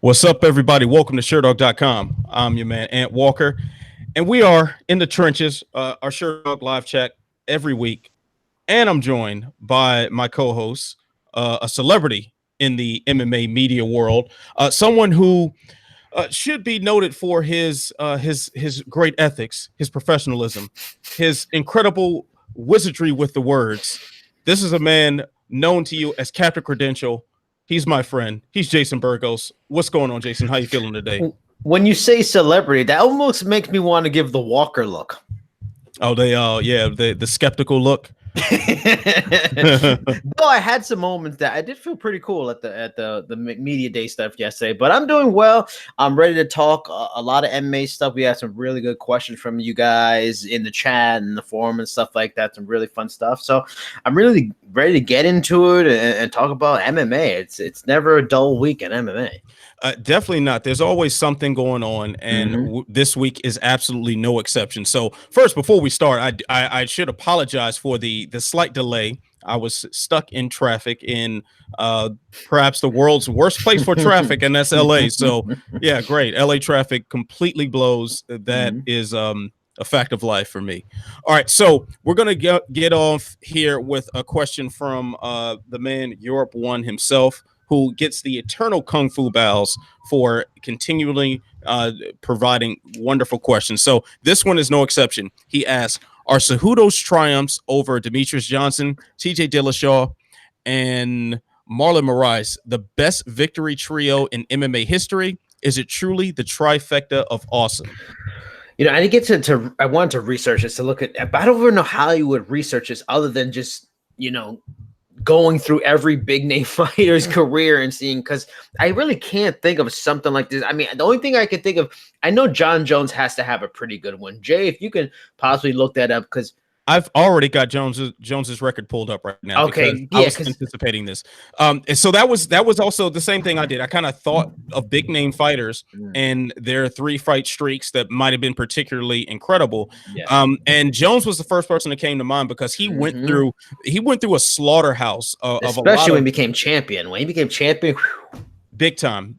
What's up, everybody? Welcome to Sherdog.com. I'm your man, Ant Walker, and we are in the trenches, our Sherdog live chat every week. And I'm joined by my co-host, a celebrity in the MMA media world, someone who should be noted for his great ethics, his professionalism, his incredible wizardry with the words. This is a man known to you as Captain Credential. He's my friend. He's Jason Burgos. What's going on, Jason? How you feeling today? When you say celebrity, that almost makes me want to give the Walker look. Oh, the skeptical look. Though I had some moments that I did feel pretty cool at the media day stuff yesterday, but I'm doing well. I'm ready to talk a lot of MMA stuff. We had some really good questions from you guys in the chat and the forum and stuff like that. Some really fun stuff. So I'm really ready to get into it and talk about MMA. It's never a dull week in MMA. Definitely not. There's always something going on, and this week is absolutely no exception. So first, before we start, I should apologize for the slight delay. I was stuck in traffic in perhaps the world's worst place for traffic, and that's LA. So yeah, great. LA traffic completely blows. That is a fact of life for me. All right, so we're gonna get off here with a question from the man Europe One himself, who gets the eternal kung fu bows for continually providing wonderful questions. So this one is no exception. He asks, are Cejudo's triumphs over Demetrius Johnson, TJ Dillashaw, and Marlon Moraes the best victory trio in MMA history? Is it truly the trifecta of awesome? You know, I didn't get to I wanted to research this to look at, but I don't even know how you would research this other than just, going through every big name fighter's career and seeing, because I really can't think of something like this. I mean, the only thing I can think of, I know Jon Jones has to have a pretty good one. Jay, if you can possibly look that up, because I've already got Jones's record pulled up right now. Okay, I was anticipating this. So that was also the same thing I did. I kind of thought of big name fighters and their 3 fight streaks that might have been particularly incredible. Yeah. And Jones was the first person that came to mind because he went through a slaughterhouse especially when he became champion. When he became champion. Big time.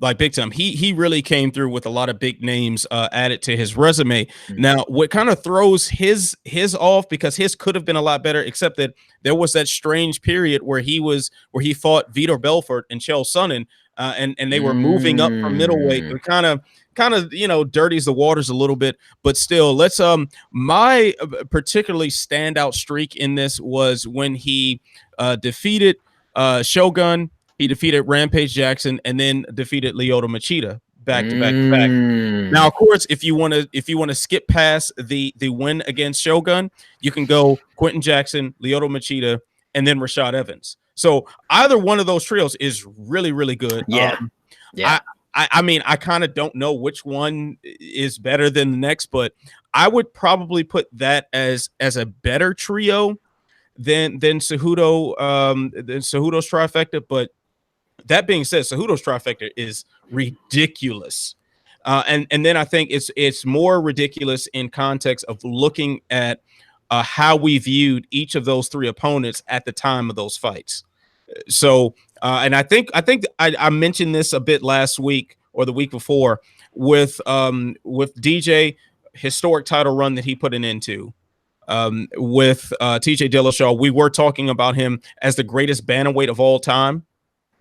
He really came through with a lot of big names added to his resume. Now, what kind of throws his off, because his could have been a lot better, except that there was that strange period where he fought Vitor Belfort and Chael Sonnen, and they were moving up from middleweight. It kind of dirties the waters a little bit, but still, let's my particularly standout streak in this was when he defeated Shogun. He defeated Rampage Jackson and then defeated Lyoto Machida back to back. Now, of course, if you want to skip past the win against Shogun, you can go Quentin Jackson, Lyoto Machida, and then Rashad Evans. So either one of those trios is really, really good. Yeah. I mean, I kind of don't know which one is better than the next, but I would probably put that as a better trio than Cejudo's trifecta. But that being said, Cejudo's trifecta is ridiculous. And then I think it's more ridiculous in context of looking at how we viewed each of those 3 opponents at the time of those fights. So, and I think I mentioned this a bit last week or the week before with DJ, historic title run that he put an end to. With TJ Dillashaw, we were talking about him as the greatest bantamweight of all time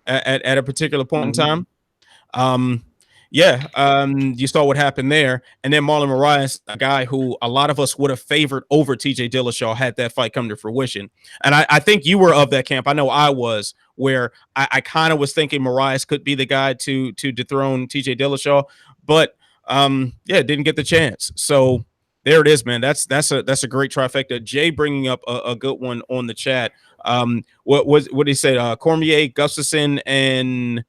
at a particular point in time. You saw what happened there. And then Marlon Moraes, a guy who a lot of us would have favored over TJ Dillashaw had that fight come to fruition. And I think you were of that camp. I know I was, where I kind of was thinking Moraes could be the guy to dethrone TJ Dillashaw, but didn't get the chance. So there it is, man. That's a great trifecta. Jay bringing up a good one on the chat. What did he say? Cormier, Gustafsson, and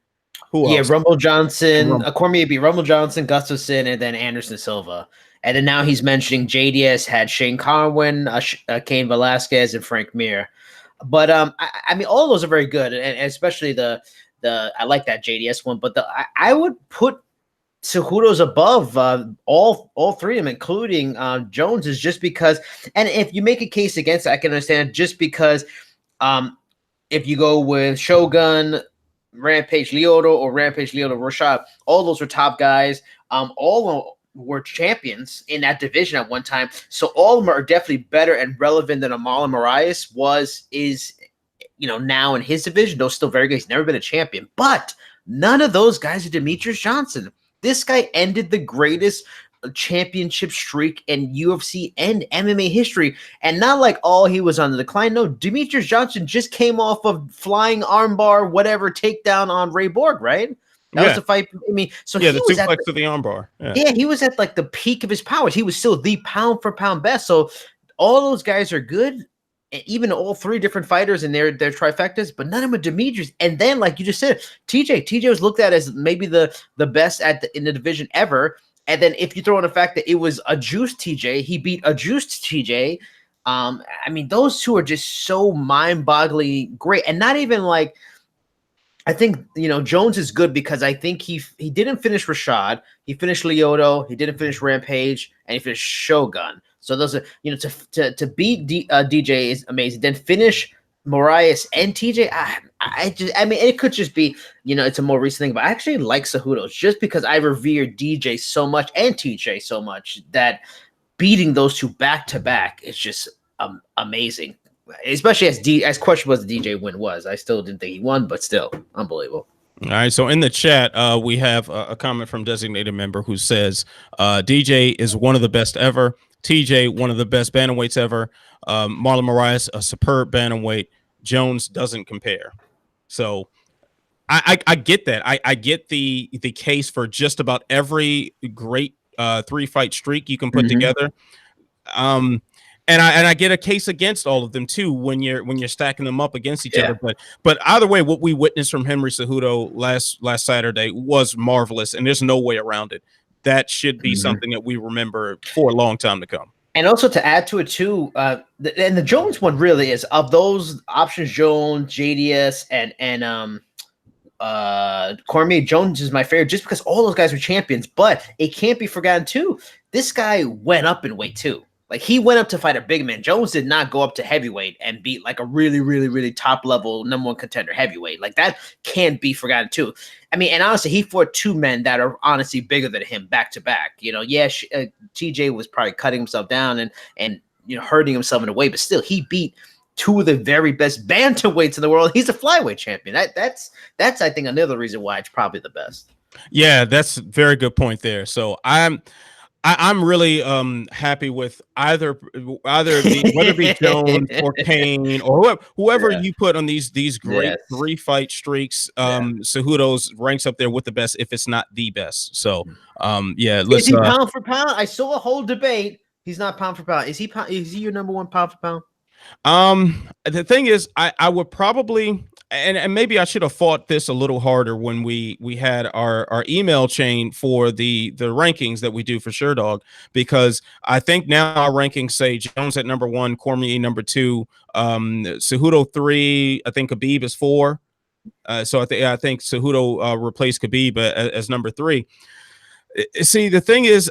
who else? Yeah, Rumble Johnson. Cormier beat Rumble Johnson, Gustafsson, and then Anderson Silva. And then now he's mentioning JDS had Shane Carwin, Cain Velasquez, and Frank Mir. But I mean, all of those are very good, and especially the I like that JDS one. But I would put Cejudo's above all 3 of them, including Jones, is just because. And if you make a case against it, I can understand. Just because if you go with Shogun, Rampage Lyoto or Rampage Lyoto Rashad, all those were top guys. All were champions in that division at one time. So all of them are definitely better and relevant than Marlon Moraes is, now in his division. Though still very good. He's never been a champion. But none of those guys are Demetrius Johnson. This guy ended the greatest championship streak in UFC and MMA history. And not like, he was on the decline. No, Demetrius Johnson just came off of flying armbar, whatever, takedown on Ray Borg, right? That was the fight. I mean, so he the was suplex to the armbar. Yeah, he was at like the peak of his powers. He was still the pound for pound best. So all those guys are good. Even all three different fighters in their trifectas, but none of them are Demetrius. And then, like you just said, TJ was looked at as maybe the best in the division ever. And then if you throw in the fact that it was a juiced TJ, he beat a juiced TJ. I mean, those two are just so mind-bogglingly great. And not even like, I think, Jones is good because I think he didn't finish Rashad. He finished Lyoto. He didn't finish Rampage, and he finished Shogun. So those are, to beat DJ is amazing. Then finish Moraes and TJ. I mean, it could just be, it's a more recent thing, but I actually like Cejudo just because I revere DJ so much and TJ so much that beating those two back to back is just amazing. Especially as questionable as the DJ win was. I still didn't think he won, but still unbelievable. All right, so in the chat, we have a comment from designated member who says DJ is one of the best ever. TJ, one of the best bantamweights ever. Marlon Moraes, a superb bantamweight. Jones doesn't compare. So I get that. I get the case for just about every great 3-fight streak you can put together. And I get a case against all of them too when you're stacking them up against each other. But either way, what we witnessed from Henry Cejudo last Saturday was marvelous, and there's no way around it. That should be something that we remember for a long time to come. And also to add to it too, and the Jones one really is of those options: Jones, JDS, and Cormier. Jones is my favorite just because all those guys were champions. But it can't be forgotten too. This guy went up in weight too. Like, he went up to fight a big man. Jones did not go up to heavyweight and beat like a really, really, really top level #1 contender heavyweight. Like, that can't be forgotten too. I mean, and honestly, he fought two men that are honestly bigger than him back to back. TJ was probably cutting himself down and hurting himself in a way, but still, he beat two of the very best bantamweights in the world. He's a flyweight champion. That's I think another reason why it's probably the best. Yeah, that's a very good point there. So I'm really happy with either whether it be Jones or Kane or whoever you put on these great 3-fight streaks. Cejudo's ranks up there with the best if it's not the best. So is he pound for pound? I saw a whole debate. He's not pound for pound. Is he your #1 pound for pound? The thing is, I would probably, and maybe I should have fought this a little harder when we had our email chain for the rankings that we do for Sherdog, because I think now our rankings say Jones at #1, Cormier #2, Cejudo 3, I think Khabib is 4. So I think Cejudo replaced Khabib as #3. See, the thing is,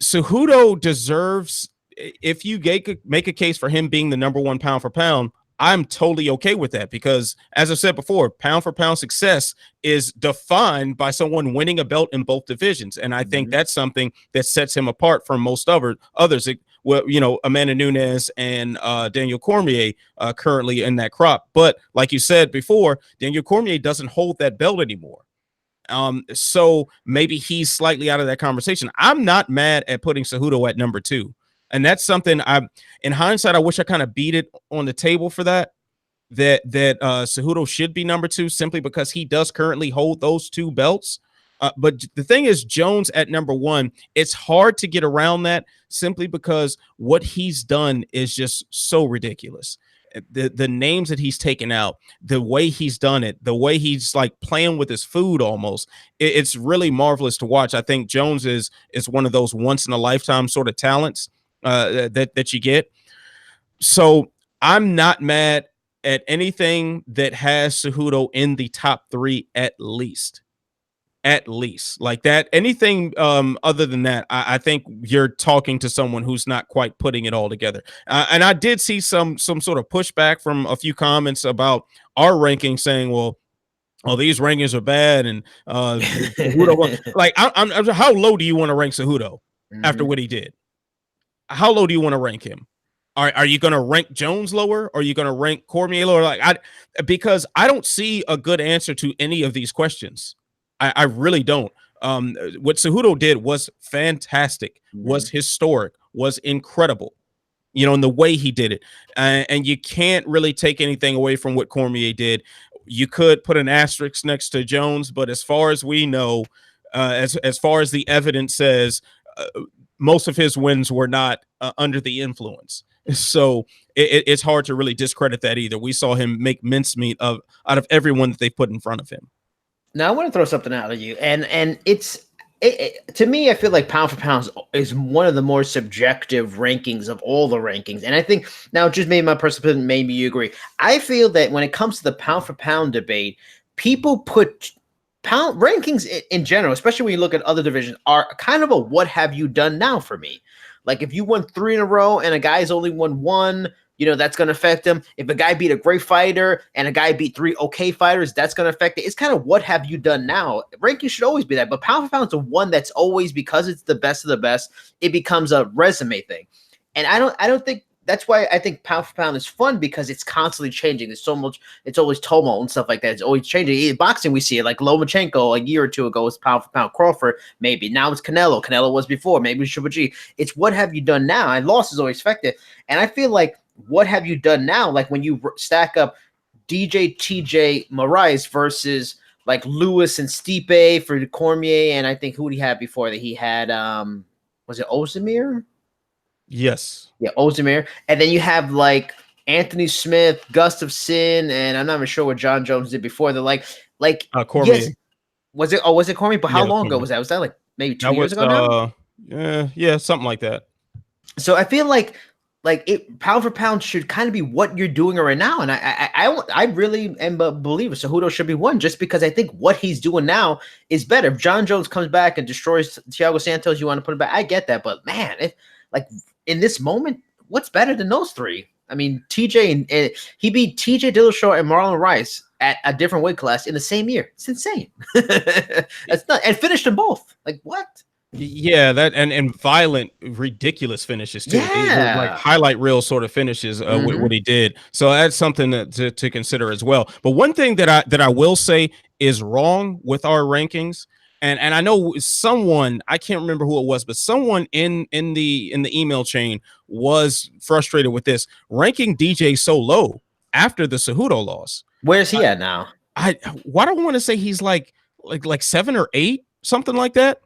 Cejudo deserves, if you make a case for him being the #1 pound for pound, I'm totally okay with that, because as I said before, pound for pound success is defined by someone winning a belt in both divisions. And I think that's something that sets him apart from most others. Amanda Nunes and Daniel Cormier currently in that crop. But like you said before, Daniel Cormier doesn't hold that belt anymore. So maybe he's slightly out of that conversation. I'm not mad at putting Cejudo at #2. And that's something in hindsight, I wish I kind of beat it on the table for that Cejudo should be #2 simply because he does currently hold those two belts. But the thing is, Jones at #1, it's hard to get around that simply because what he's done is just so ridiculous. The names that he's taken out, the way he's done it, the way he's like playing with his food almost, it's really marvelous to watch. I think Jones is one of those once in a lifetime sort of talents that you get. So I'm not mad at anything that has Cejudo in the top 3 at least like that. Anything other than that, I think you're talking to someone who's not quite putting it all together. And I did see some sort of pushback from a few comments about our ranking saying, well, oh, these rankings are bad, and Cejudo, like, I'm how low do you want to rank Cejudo after what he did? How low do you want to rank him? Are you going to rank Jones lower, or are you going to rank Cormier lower? Like, because I don't see a good answer to any of these questions. I really don't. What Cejudo did was fantastic, was historic, was incredible. You know, in the way he did it, and you can't really take anything away from what Cormier did. You could put an asterisk next to Jones, but as far as we know, as far as the evidence says, most of his wins were not under the influence. So it's hard to really discredit that either. We saw him make mincemeat out of everyone that they put in front of him. Now I want to throw something out at you, and to me, I feel like pound for pound is one of the more subjective rankings of all the rankings. And I think now, just maybe my personal opinion, maybe you agree. I feel that when it comes to the pound for pound debate, people put pound rankings in general, especially when you look at other divisions, are kind of a what have you done now for me. Like if you won 3 in a row and a guy's only won 1, you know, that's going to affect him. If a guy beat a great fighter and a guy beat 3 okay fighters, that's going to affect it. It's kind of what have you done now? Ranking should always be that. But pound for pound is the one that's always, because it's the best of the best, it becomes a resume thing. And I don't think that's why I think pound for pound is fun, because it's constantly changing. There's so much, it's always tumult and stuff like that. It's always changing. In boxing, we see it like Lomachenko a year or two ago was pound for pound. Crawford, maybe. Now it's Canelo. Canelo was before. Maybe Triple G. It's what have you done now? And loss is always effective. And I feel like what have you done now? Like when you stack up DJ, TJ, Moraes versus like Lewis and Stipe for Cormier, and I think who did he have before that? He had was it Ozdemir? Yes. Yeah, Ozdemir. And then you have like Anthony Smith, Gustafsson, and I'm not even sure what Jon Jones did before. They're like Cormier. Yes, was it Cormier? But how long ago was that? Was that like maybe 2 years ago now? Yeah, something like that. So I feel like it pound for pound should kind of be what you're doing right now, and I really am a believer Cejudo should be one, just because I think what he's doing now is better. If Jon Jones comes back and destroys Thiago Santos, you want to put him back, I get that, but man, if like in this moment, what's better than those three? I mean, TJ and he beat TJ Dillashaw and Marlon Rice at a different weight class in the same year. It's insane. That's not, and finished them both. Like what? Yeah, that and violent, ridiculous finishes too. Yeah, like highlight reel sort of finishes. What he did. So that's something to consider as well. But one thing that I will say is wrong with our rankings, and I know someone, I can't remember who it was, but someone in the email chain was frustrated with this, ranking DJ so low after the Cejudo loss. Where's he at now? Why do I want to say he's like 7 or 8, something like that?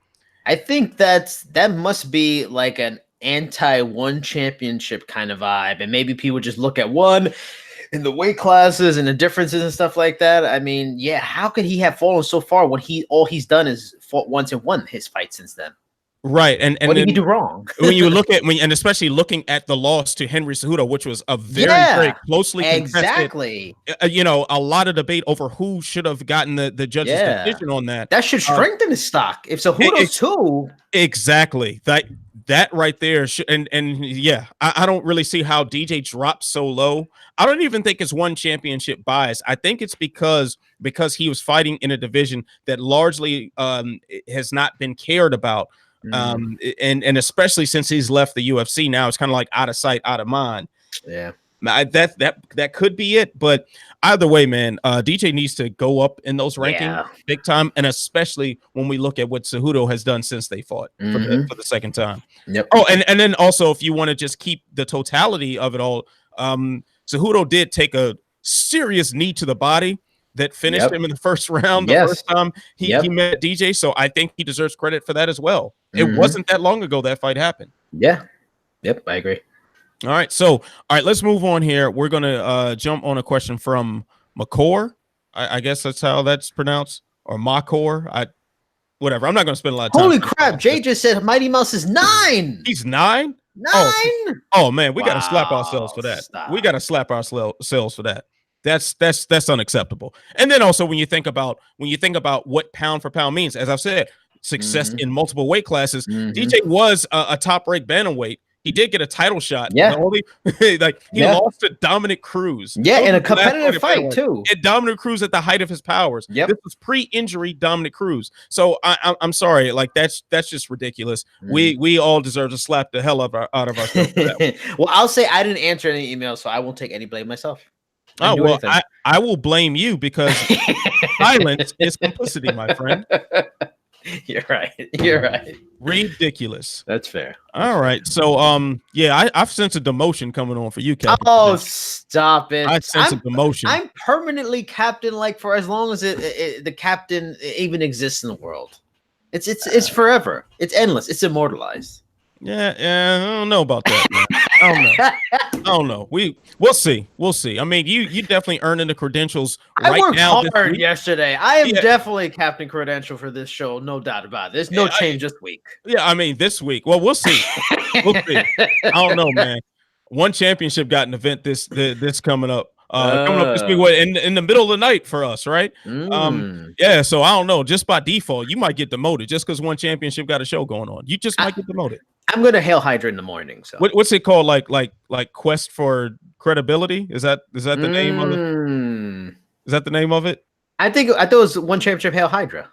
I think that must be like an anti-one championship kind of vibe, and maybe people just look at one in the weight classes and the differences and stuff like that. I mean, yeah, how could he have fallen so far when all he's done is fought once and won his fight since then? Right, and what did he do wrong? when you look at and especially looking at the loss to Henry Cejudo, which was a very closely contested, you know, a lot of debate over who should have gotten the judge's decision on that. That should strengthen his stock. If Cejudo's too, exactly that right there, and yeah, I don't really see how DJ dropped so low. I don't even think it's one championship bias. I think it's because he was fighting in a division that largely has not been cared about. And especially since he's left the UFC now, it's kind of like out of sight, out of mind. Yeah, that could be it. But either way, man, DJ needs to go up in those rankings big time, and especially when we look at what Cejudo has done since they fought for the second time. Yep. Oh, and then also, if you want to just keep the totality of it all, Cejudo did take a serious knee to the body that finished him in the first round the first time he met DJ. So I think he deserves credit for that as well. It wasn't that long ago that fight happened. Yeah. Yep, I agree. All right, let's move on here. We're gonna jump on a question from McCore. I guess that's how that's pronounced, or Makor. Whatever. I'm not gonna spend a lot of time. Holy crap! Jay just said Mighty Mouse is 9. He's 9. 9. Oh man, we gotta slap ourselves for that. Stop. We gotta slap ourselves for that. That's unacceptable. And then also when you think about what pound for pound means, as I've said, success in multiple weight classes. DJ was a top-ranked bantamweight He did get a title shot. Yeah. The only like he lost to Dominic Cruz. Yeah, in a competitive fight too. And Dominic Cruz at the height of his powers. Yep. This was pre-injury Dominic Cruz. So I'm sorry, like that's just ridiculous. We all deserve to slap the hell out of ourselves for that. Well, I'll say I didn't answer any emails, so I won't take any blame myself. Oh well, I will blame you because silence is complicity, my friend. You're right. You're right. Ridiculous. That's fair. All right. So yeah, I've sensed a demotion coming on for you, Captain. Oh, stop it. I sense a demotion. I'm permanently captain, like for as long as the captain even exists in the world. It's forever. It's endless. It's immortalized. Yeah, I don't know about that, man. I don't know. We'll see. We'll see. I mean, you definitely earning the credentials right now. I worked hard yesterday. I am definitely captain credential for this show, no doubt about it. There's no change this week. Yeah, I mean this week. Well, we'll see. We'll see. I don't know, man. One championship got an event this coming up. Coming up this week in the middle of the night for us, right? Yeah, so I don't know. Just by default, you might get demoted just because one championship got a show going on. You just might get demoted. I'm gonna Hail Hydra in the morning. So what's it called? Like Quest for Credibility? Is that the name of it? Is that the name of it? I thought it was one championship Hail Hydra.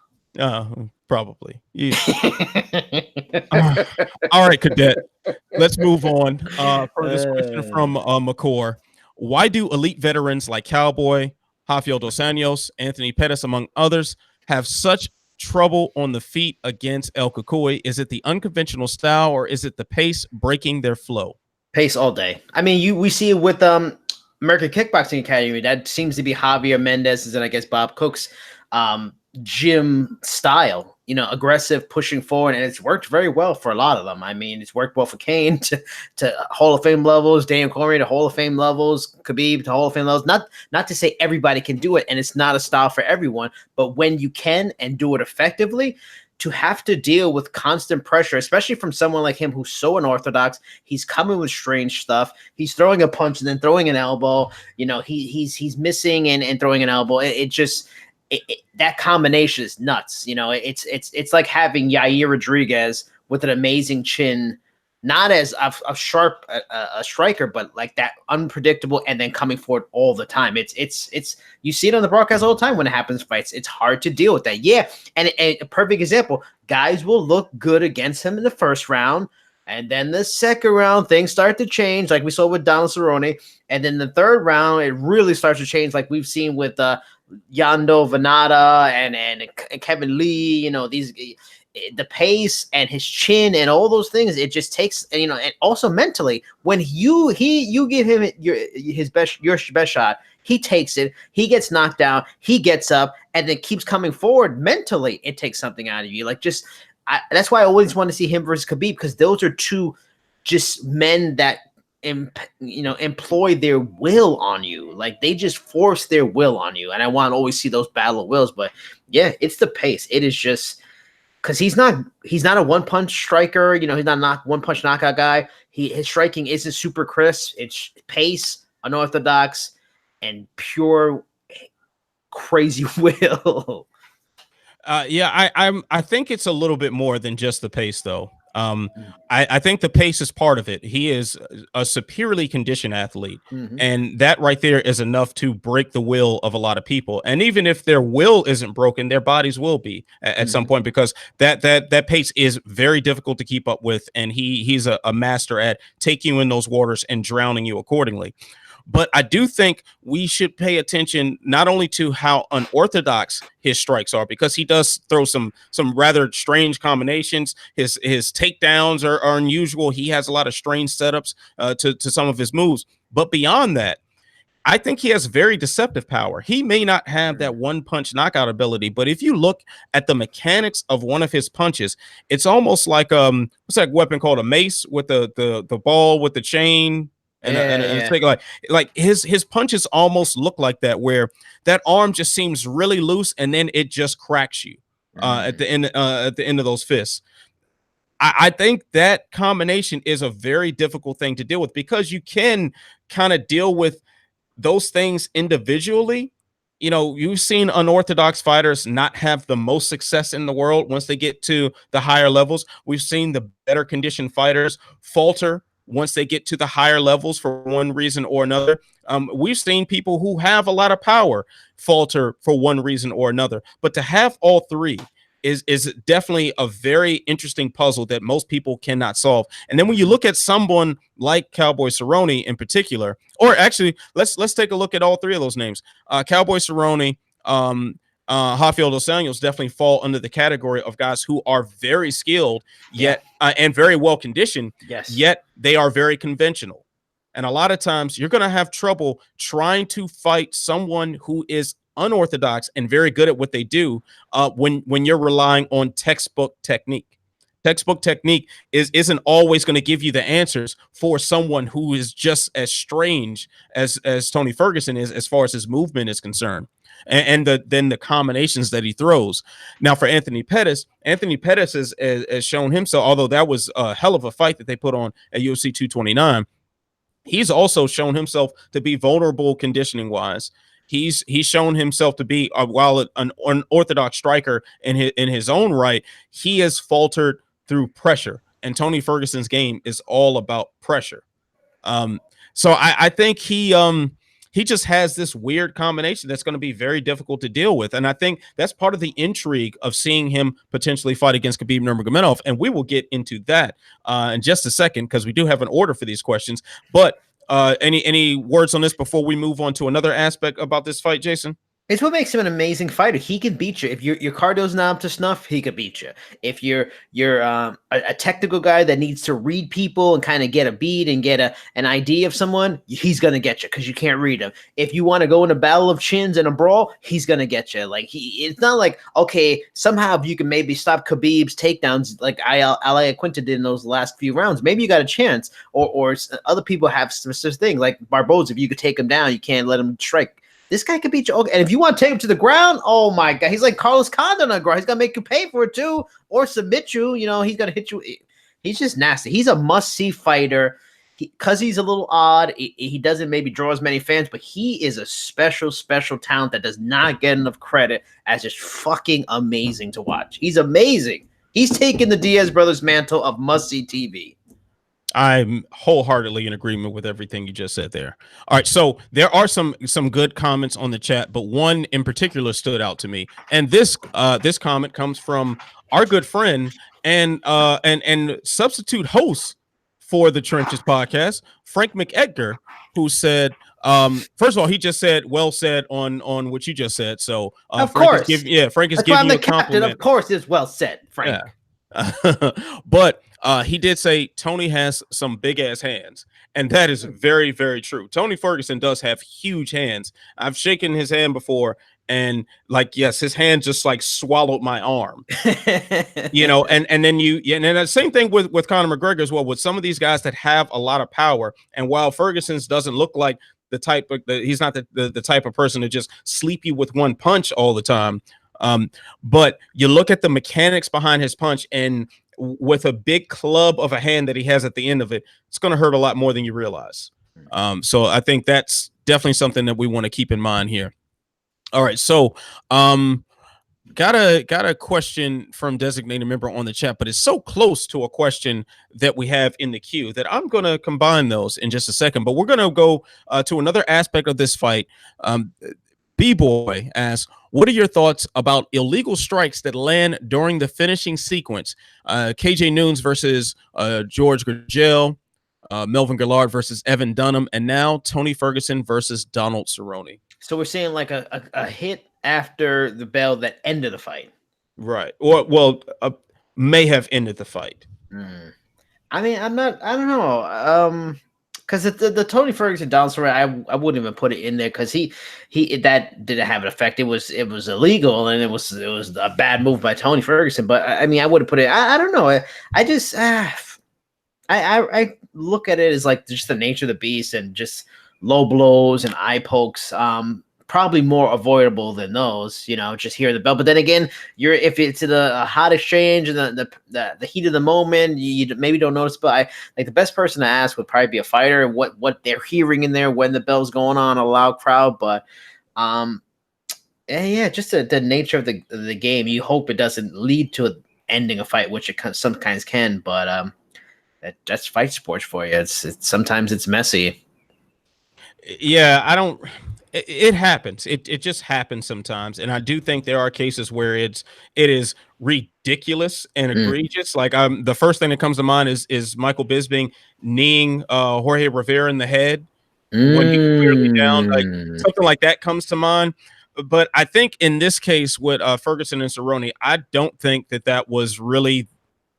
Probably. Yeah. All right, Cadet. Let's move on. For this question from McCore. Why do elite veterans like Cowboy, Rafael dos Anjos, Anthony Pettis, among others, have such trouble on the feet against El Cucuy? Is it the unconventional style or is it the pace breaking their flow? Pace all day. I mean, we see it with American Kickboxing Academy. That seems to be Javier Mendez's and I guess Bob Cook's gym style. You know, aggressive, pushing forward, and it's worked very well for a lot of them. I mean, it's worked well for Kane to Hall of Fame levels, Daniel Cormier to Hall of Fame levels, Khabib to Hall of Fame levels. Not to say everybody can do it, and it's not a style for everyone, but when you can and do it effectively, to have to deal with constant pressure, especially from someone like him who's so unorthodox, he's coming with strange stuff. He's throwing a punch and then throwing an elbow. You know, he's missing and throwing an elbow. That combination is nuts. You know, it's like having Yair Rodriguez with an amazing chin, not as a sharp a striker, but like that unpredictable and then coming forward all the time. It's you see it on the broadcast all the time when it happens fights. It's hard to deal with that. Yeah, and a perfect example, guys will look good against him in the first round. And then the second round, things start to change, like we saw with Donald Cerrone. And then the third round, it really starts to change, like we've seen with Yando Venata and Kevin Lee. You know, the pace and his chin and all those things. It just takes, you know, and also mentally, when you give him your best shot, he takes it, he gets knocked down, he gets up, and then keeps coming forward. Mentally, it takes something out of you. Like that's why I always want to see him versus Khabib, because those are two just men that employ their will on you. Like they just force their will on you. And I want to always see those battle of wills. But yeah, it's the pace. It is just because he's not a one-punch striker. You know, he's not a one-punch knockout guy. His striking isn't super crisp. It's pace, unorthodox, and pure crazy will. I think it's a little bit more than just the pace, though. I think the pace is part of it. He is a superiorly conditioned athlete, and that right there is enough to break the will of a lot of people. And even if their will isn't broken, their bodies will be at some point, because that pace is very difficult to keep up with, and he's a master at taking you in those waters and drowning you accordingly. But I do think we should pay attention not only to how unorthodox his strikes are, because he does throw some rather strange combinations. His takedowns are unusual. He has a lot of strange setups to some of his moves. But beyond that, I think he has very deceptive power. He may not have that one-punch knockout ability, but if you look at the mechanics of one of his punches, it's almost like what's that weapon called? A mace with the ball with the chain. And like his punches almost look like that, where that arm just seems really loose, and then it just cracks you at the end of those fists. I think that combination is a very difficult thing to deal with, because you can kind of deal with those things individually. You know, you've seen unorthodox fighters not have the most success in the world once they get to the higher levels. We've seen the better conditioned fighters falter once they get to the higher levels for one reason or another. We've seen people who have a lot of power falter for one reason or another, but to have all three is definitely a very interesting puzzle that most people cannot solve. And then when you look at someone like Cowboy Cerrone in particular, or actually let's take a look at all three of those names. Cowboy Cerrone, Rafael dos Anjos definitely fall under the category of guys who are very skilled yet and very well conditioned, yet they are very conventional. And a lot of times you're going to have trouble trying to fight someone who is unorthodox and very good at what they do when you're relying on textbook technique. Textbook technique isn't always going to give you the answers for someone who is just as strange as Tony Ferguson is as far as his movement is concerned. And then the combinations that he throws. Now for Anthony Pettis has shown himself, although that was a hell of a fight that they put on at UFC 229. He's also shown himself to be vulnerable conditioning wise. He's shown himself to be, while an unorthodox striker in his own right, he has faltered through pressure. And Tony Ferguson's game is all about pressure. So I think he just has this weird combination that's going to be very difficult to deal with. And I think that's part of the intrigue of seeing him potentially fight against Khabib Nurmagomedov. And we will get into that in just a second, because we do have an order for these questions. But any words on this before we move on to another aspect about this fight, Jason? It's what makes him an amazing fighter. He can beat you. If your cardio's not up to snuff, he could beat you. If you're a technical guy that needs to read people and kind of get a beat and get an idea of someone, he's gonna get you because you can't read him. If you want to go in a battle of chins and a brawl, he's gonna get you. Like it's not like, okay, somehow you can maybe stop Khabib's takedowns like Al Quinta did in those last few rounds. Maybe you got a chance, or other people have specific thing like Barboza. If you could take him down, you can't let him strike. This guy could beat you. And if you want to take him to the ground, oh my God, he's like Carlos Condon on the ground. He's gonna make you pay for it too, or submit you. You know, he's gonna hit you. He's just nasty. He's a must-see fighter. Because he's a little odd, he doesn't maybe draw as many fans, but he is a special talent that does not get enough credit as just fucking amazing to watch. He's amazing. He's taken the Diaz brothers mantle of must-see TV. I'm wholeheartedly in agreement with everything you just said there. All right, so there are some good comments on the chat, but one in particular stood out to me, and this comment comes from our good friend and substitute host for the Trenches podcast, Frank McEdgar, who said, first of all, he just said, "Well said" on what you just said. So, of Frank course, Frank is giving you a compliment. Of course, it's well said, Frank. Yeah. But he did say Tony has some big ass hands, and that is very, very true. Tony Ferguson does have huge hands. I've shaken his hand before, and like, yes, his hand just like swallowed my arm. You know, and then and then the same thing with Conor McGregor as well. With some of these guys that have a lot of power, and while Ferguson's doesn't look like the type of he's not the type of person to just sleep you with one punch all the time. But you look at the mechanics behind his punch, and with a big club of a hand that he has at the end of it, it's going to hurt a lot more than you realize. So I think that's definitely something that we want to keep in mind here. All right, so got a question from designated member on the chat, but it's so close to a question that we have in the queue that I'm going to combine those in just a second. But we're going to go to another aspect of this fight. B-Boy asks, what are your thoughts about illegal strikes that land during the finishing sequence? KJ Noons versus George Gurgel, Melvin Gillard versus Evan Dunham, and now Tony Ferguson versus Donald Cerrone. So we're seeing like a hit after the bell that ended the fight. Right. Well, may have ended the fight. I mean, I don't know. Because the Tony Ferguson Donald Cerrone, I wouldn't even put it in there because he that didn't have an effect. It was illegal, and it was a bad move by Tony Ferguson. But I mean, I wouldn't put it. I don't know. I just I look at it as like just the nature of the beast and just low blows and eye pokes. Probably more avoidable than those, you know, just hear the bell. But then again, if it's in a hot exchange and the heat of the moment, you maybe don't notice. But the best person to ask would probably be a fighter, what they're hearing in there when the bell's going on, a loud crowd. But yeah, just the nature of the game. You hope it doesn't lead to ending a fight, which it sometimes can. But That's fight sports for you. It's sometimes it's messy. Yeah, I don't. It happens. It just happens sometimes, and I do think there are cases where it is ridiculous and egregious. Like the first thing that comes to mind is Michael Bisping kneeing Jorge Rivera in the head when he was clearly down. Like something like that comes to mind. But I think in this case with Ferguson and Cerrone, I don't think that was really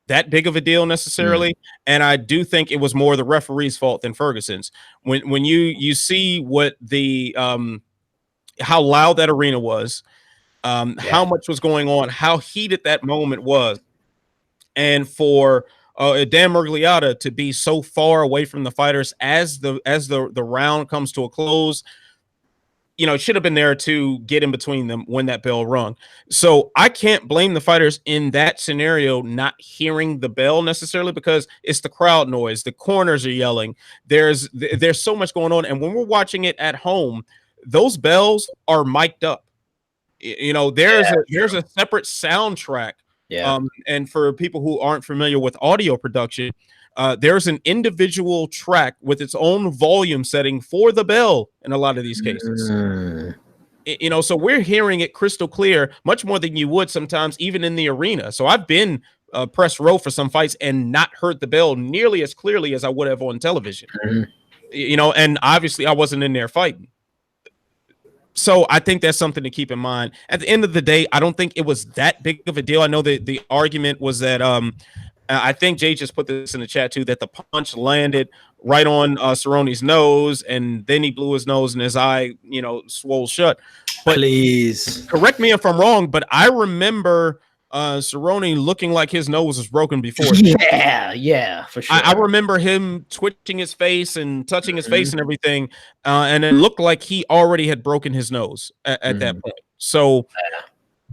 that big of a deal necessarily, and I do think it was more the referee's fault than Ferguson's. When you see what the how loud that arena was, how much was going on, how heated that moment was, and for Dan Murgliata to be so far away from the fighters as the round comes to a close, you know, it should have been there to get in between them when that bell rung. So I can't blame the fighters in that scenario not hearing the bell necessarily, because it's the crowd noise. The corners are yelling. There's so much going on. And when we're watching it at home, those bells are mic'd up. You know, there's a separate soundtrack. And for people who aren't familiar with audio production, there's an individual track with its own volume setting for the bell in a lot of these cases. You know, so we're hearing it crystal clear, much more than you would sometimes even in the arena. So I've been press row for some fights and not heard the bell nearly as clearly as I would have on television. You know, and obviously I wasn't in there fighting. So I think that's something to keep in mind. At the end of the day, I don't think it was that big of a deal. I know that the argument was that I think Jay just put this in the chat too, that the punch landed right on Cerrone's nose, and then he blew his nose and his eye, you know, swole shut. But please correct me if I'm wrong, but I remember Cerrone looking like his nose was broken before. Yeah, for sure. I remember him twitching his face and touching his face and everything, and it looked like he already had broken his nose at that point. So,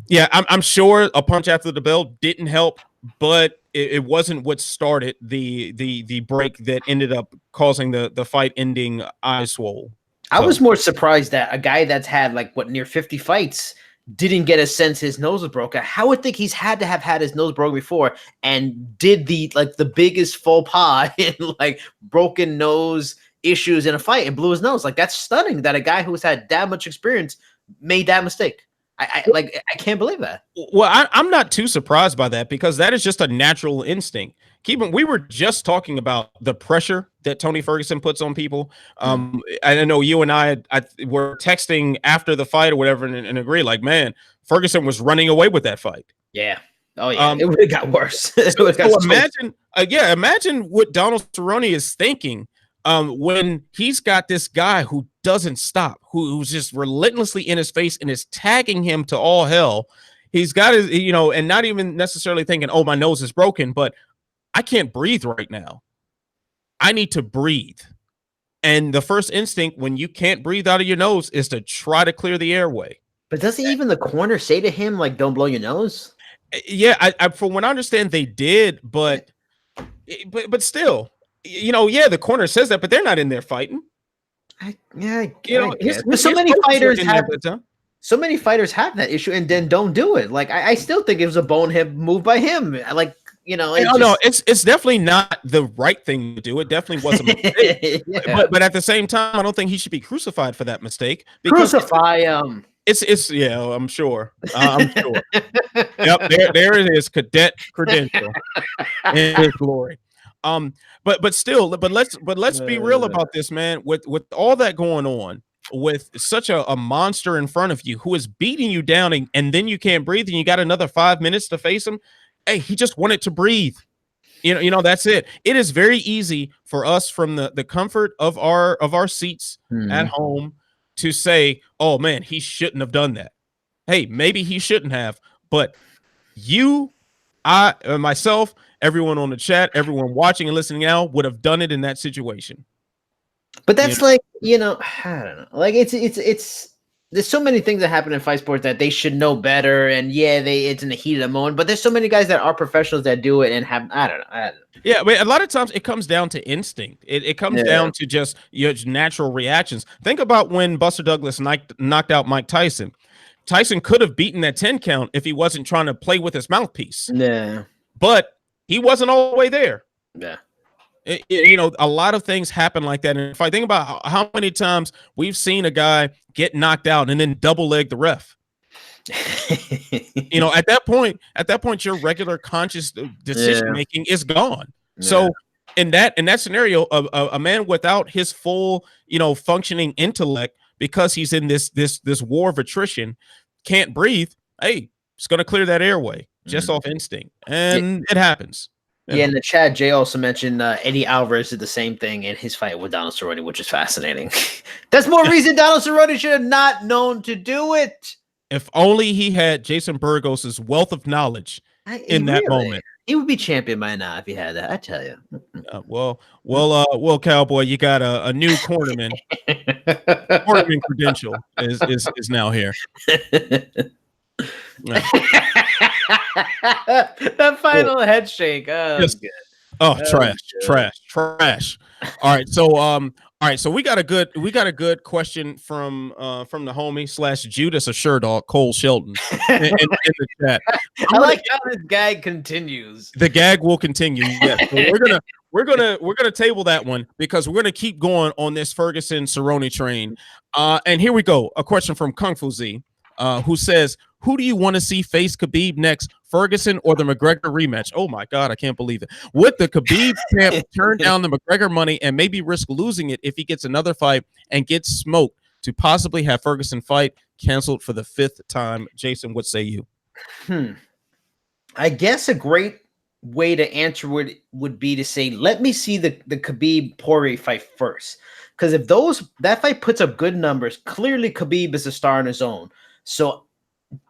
yeah, I'm sure a punch after the bell didn't help, but it wasn't what started the break that ended up causing the fight ending eye swole. I was more surprised that a guy that's had like near 50 fights didn't get a sense his nose was broken. I would think he's had to have had his nose broken before and did the biggest faux pas in like broken nose issues in a fight and blew his nose. Like, that's stunning that a guy who's had that much experience made that mistake. I can't believe that. Well, I'm not too surprised by that, because that is just a natural instinct. We were just talking about the pressure that Tony Ferguson puts on people. I know you and I were texting after the fight or whatever and agree, like, man, Ferguson was running away with that fight. Yeah. Oh yeah. It would have got worse. Imagine what Donald Cerrone is thinking when he's got this guy who doesn't stop, who's just relentlessly in his face and is tagging him to all hell. He's got his, you know, and not even necessarily thinking, oh, my nose is broken, but I can't breathe right now. I need to breathe. And the first instinct when you can't breathe out of your nose is to try to clear the airway. But doesn't even the corner say to him, like, don't blow your nose? Yeah, I from what I understand, they did, but still, you know, yeah, the corner says that, but they're not in there fighting. So many fighters have that issue and then don't do it. Like, I still think it was a bonehead move by him. Like, you know, it's definitely not the right thing to do. It definitely was a mistake. But at the same time, I don't think he should be crucified for that mistake. Crucify him. It's yeah, I'm sure. I'm sure. Yep, there it is, cadet credential in his glory. But let's be real about this, man. With all that going on, with such a monster in front of you who is beating you down, and then you can't breathe, and you got another 5 minutes to face him. Hey, he just wanted to breathe. You know, that's it. It is very easy for us from the comfort of our seats at home to say, oh man, he shouldn't have done that. Hey, maybe he shouldn't have, but you, I, myself, everyone on the chat, everyone watching and listening now would have done it in that situation. But that's like, you know, I don't know. Like, it's there's so many things that happen in fight sports that they should know better. And yeah, it's in the heat of the moment, but there's so many guys that are professionals that do it and have, I don't know. Yeah, but a lot of times it comes down to instinct. It comes down to just your natural reactions. Think about when Buster Douglas knocked out Mike Tyson. Tyson could have beaten that 10 count if he wasn't trying to play with his mouthpiece. Yeah. But he wasn't all the way there. Yeah. You know, a lot of things happen like that. And if I think about how many times we've seen a guy get knocked out and then double leg the ref. You know, at that point, your regular conscious decision making is gone. So in that scenario, a man without his full, you know, functioning intellect, because he's in this war of attrition, can't breathe. Hey, it's going to clear that airway just off instinct, and it happens. Yeah, in the chat, Jay also mentioned Eddie Alvarez did the same thing in his fight with Donald Cerrone, which is fascinating. That's more reason Donald Cerrone should have not known to do it. If only he had Jason Burgos' wealth of knowledge in that moment. He would be champion by now if he had that, I tell you. Well, Cowboy, you got a new cornerman. Cornerman credential is now here. That final head shake. Oh, yes. Trash. All right, so we got a good question from the homie / Judas of Sherdog, Cole Shelton, in the chat. I like how this gag continues. The gag will continue. Yes, so we're gonna table that one because we're gonna keep going on this Ferguson Cerrone train. And here we go. A question from Kung Fu Z, who says, "Who do you want to see face Khabib next, Ferguson or the McGregor rematch?" Oh my God, I can't believe it. Would the Khabib camp turn down the McGregor money and maybe risk losing it if he gets another fight and gets smoked to possibly have Ferguson fight canceled for the 5th time? Jason, what say you? I guess a great way to answer would be to say, let me see the Khabib Poirier fight first. Because if that fight puts up good numbers, clearly Khabib is a star on his own. So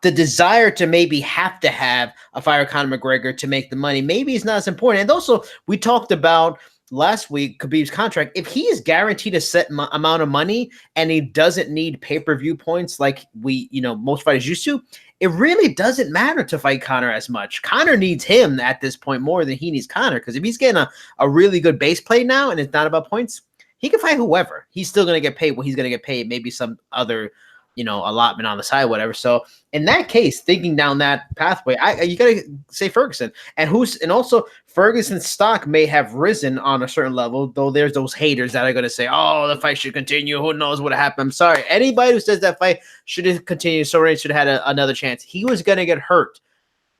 the desire to maybe have to have a fight with Conor McGregor to make the money maybe is not as important. And also, we talked about last week Khabib's contract. If he is guaranteed a set amount of money and he doesn't need pay-per-view points like most fighters used to, it really doesn't matter to fight Conor as much. Conor needs him at this point more than he needs Conor, because if he's getting a really good base play now and it's not about points, he can fight whoever. He's still going to get paid what he's going to get paid, maybe some other allotment on the side, whatever. So in that case, thinking down that pathway, you gotta say Ferguson, and also Ferguson's stock may have risen on a certain level, though there's those haters that are gonna say, "Oh, the fight should continue. Who knows what happened?" I'm sorry, anybody who says that fight should have continued, Cerrone should have had another chance. He was gonna get hurt.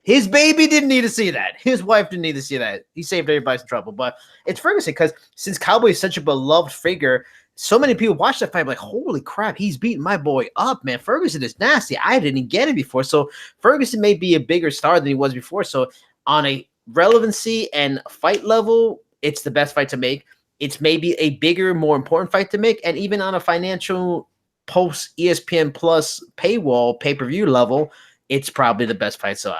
His baby didn't need to see that. His wife didn't need to see that. He saved everybody some trouble. But it's Ferguson, because since Cowboy is such a beloved figure, so many people watch that fight like, holy crap, he's beating my boy up, man. Ferguson is nasty. I didn't get him before. So Ferguson may be a bigger star than he was before. So on a relevancy and fight level, it's the best fight to make. It's maybe a bigger, more important fight to make. And even on a financial post ESPN Plus paywall pay-per-view level, it's probably the best fight. So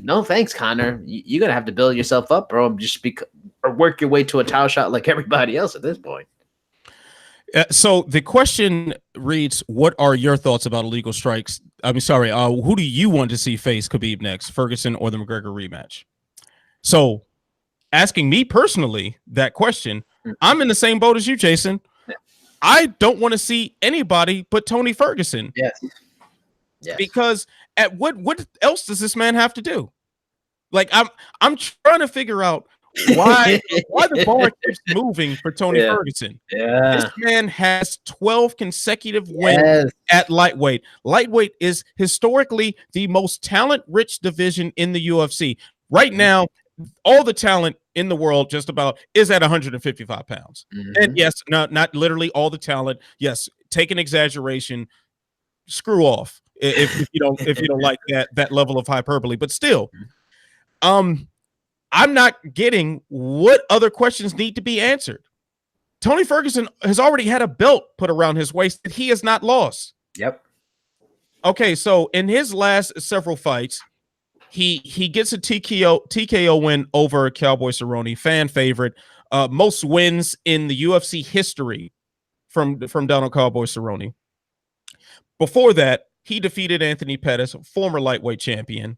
no thanks, Conor. You're going to have to build yourself up, bro. Or work your way to a title shot like everybody else at this point. So the question reads, what are your thoughts about illegal strikes? Who do you want to see face Khabib next, Ferguson or the McGregor rematch? So asking me personally that question, I'm in the same boat as you, Jason. I don't want to see anybody but Tony Ferguson. Yes. Because at what else does this man have to do? Like, I'm trying to figure out why the bar keeps moving for Tony Ferguson. This man has 12 consecutive wins at lightweight. Lightweight is historically the most talent-rich division in the UFC. Right now, all the talent in the world just about is at 155 pounds. And yes, not literally all the talent. Yes, take an exaggeration. Screw off if you don't like that level of hyperbole. But still, I'm not getting what other questions need to be answered. Tony Ferguson has already had a belt put around his waist that he has not lost. Yep. Okay, so in his last several fights, he gets a TKO win over Cowboy Cerrone, fan favorite, most wins in the UFC history from Donald Cowboy Cerrone. Before that, he defeated Anthony Pettis, former lightweight champion.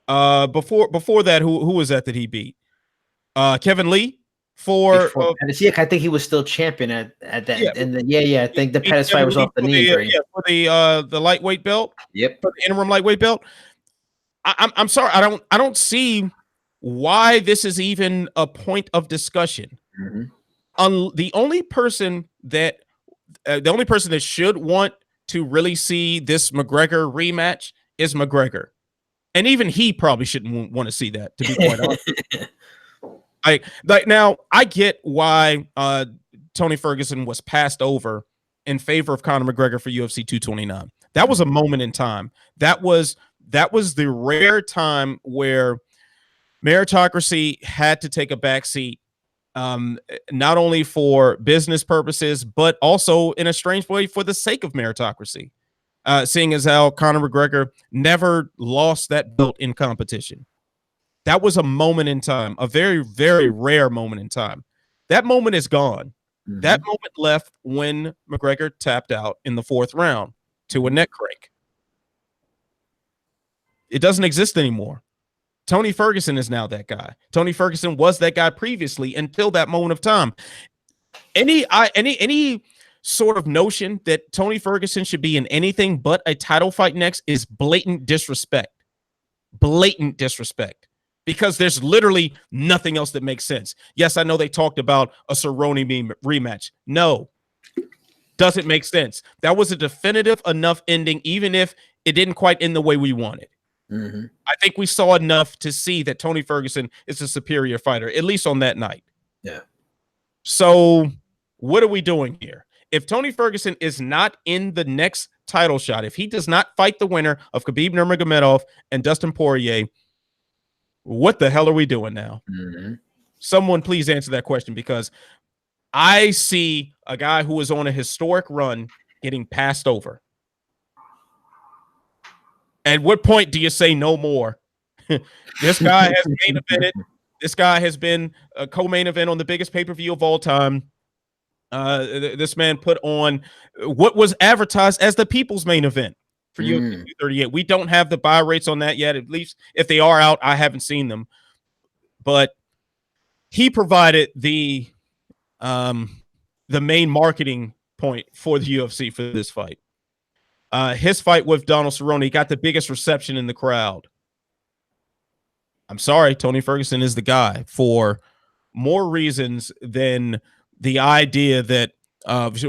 Before that, who was that he beat? Kevin Lee for I think he was still champion at that. Yeah. And then I think the Pettis fight was off the knee injury. For the lightweight belt. Yep. For the interim lightweight belt. I'm sorry, I don't see why this is even a point of discussion. The only person that should want to really see this McGregor rematch is McGregor. And even he probably shouldn't want to see that, to be quite honest. Like now, I get why Tony Ferguson was passed over in favor of Conor McGregor for UFC 229. That was a moment in time. That was the rare time where meritocracy had to take a backseat, not only for business purposes, but also in a strange way for the sake of meritocracy. Seeing as how Conor McGregor never lost that belt in competition. That was a moment in time, a very, very rare moment in time. That moment is gone. That moment left when McGregor tapped out in the 4th round to a neck crank. It doesn't exist anymore. Tony Ferguson is now that guy. Tony Ferguson was that guy previously until that moment of time. Any sort of notion that Tony Ferguson should be in anything but a title fight next is blatant disrespect. Blatant disrespect. Because there's literally nothing else that makes sense. Yes, I know they talked about a Cerrone rematch. No, doesn't make sense. That was a definitive enough ending, even if it didn't quite end the way we wanted. I think we saw enough to see that Tony Ferguson is a superior fighter, at least on that night. Yeah. So what are we doing here? If Tony Ferguson is not in the next title shot, if he does not fight the winner of Khabib Nurmagomedov and Dustin Poirier, what the hell are we doing now? Someone please answer that question, because I see a guy who is on a historic run getting passed over. At what point do you say no more? This guy has main evented. This guy has been a co-main event on the biggest pay-per-view of all time. This man put on what was advertised as the people's main event for UFC 238. We don't have the buy rates on that yet. At least if they are out, I haven't seen them. But he provided the main marketing point for the UFC for this fight. His fight with Donald Cerrone got the biggest reception in the crowd. I'm sorry, Tony Ferguson is the guy for more reasons than the idea that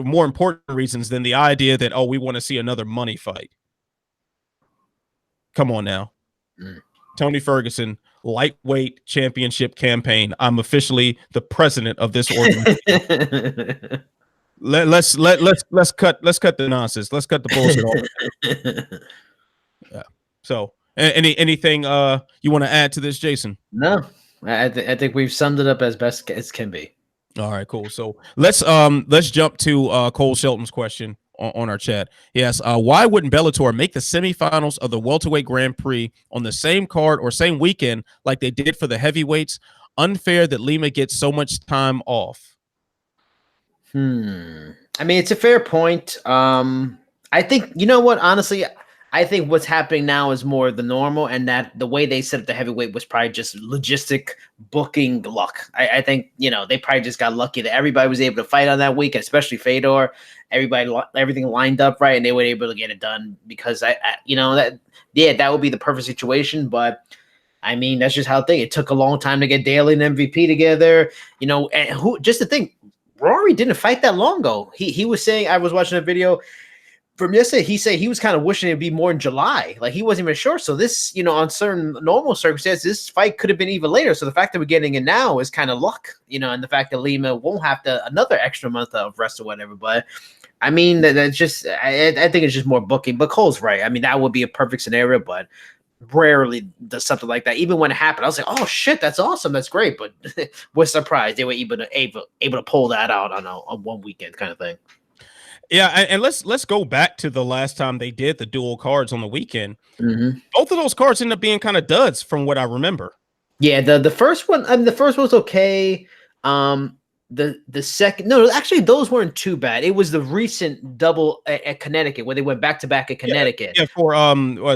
more important reasons than the idea that, oh, we want to see another money fight. Come on now. Tony Ferguson, lightweight championship campaign. I'm officially the president of this organization. Let's cut the nonsense. Let's cut the bullshit off. Yeah. So anything you want to add to this, Jason? No, I think we've summed it up as best as can be. All right, cool. So let's jump to Cole Shelton's question on our chat. Yes, why wouldn't Bellator make the semifinals of the welterweight Grand Prix on the same card or same weekend like they did for the heavyweights? Unfair that Lima gets so much time off. I mean, it's a fair point. I think, you know what, honestly, I think what's happening now is more the normal, and that the way they set up the heavyweight was probably just logistic booking luck. I think, you know, they probably just got lucky that everybody was able to fight on that week, especially Fedor. Everything lined up right, and they were able to get it done because that would be the perfect situation. But I mean, that's just how it took a long time to get Daly and MVP together, you know, and just the thing, Rory didn't fight that long ago. He was saying, I was watching a video from yesterday, he said he was kind of wishing it'd be more in July. Like, he wasn't even sure. So this, you know, on certain normal circumstances, this fight could have been even later. So the fact that we're getting it now is kind of luck, you know, and the fact that Lima won't have another extra month of rest or whatever. But I mean, that's just, I think it's just more booking. But Cole's right. I mean, that would be a perfect scenario, but rarely does something like that. Even when it happened, I was like, oh shit, that's awesome. That's great. But was surprised they were able to pull that out on one weekend kind of thing. Yeah, and let's go back to the last time they did the dual cards on the weekend. Both of those cards ended up being kind of duds from what I remember. Yeah, the first one, I mean, the first one was okay. The second, no, actually those weren't too bad. It was the recent double at Connecticut where they went back to back at Connecticut. Yeah, for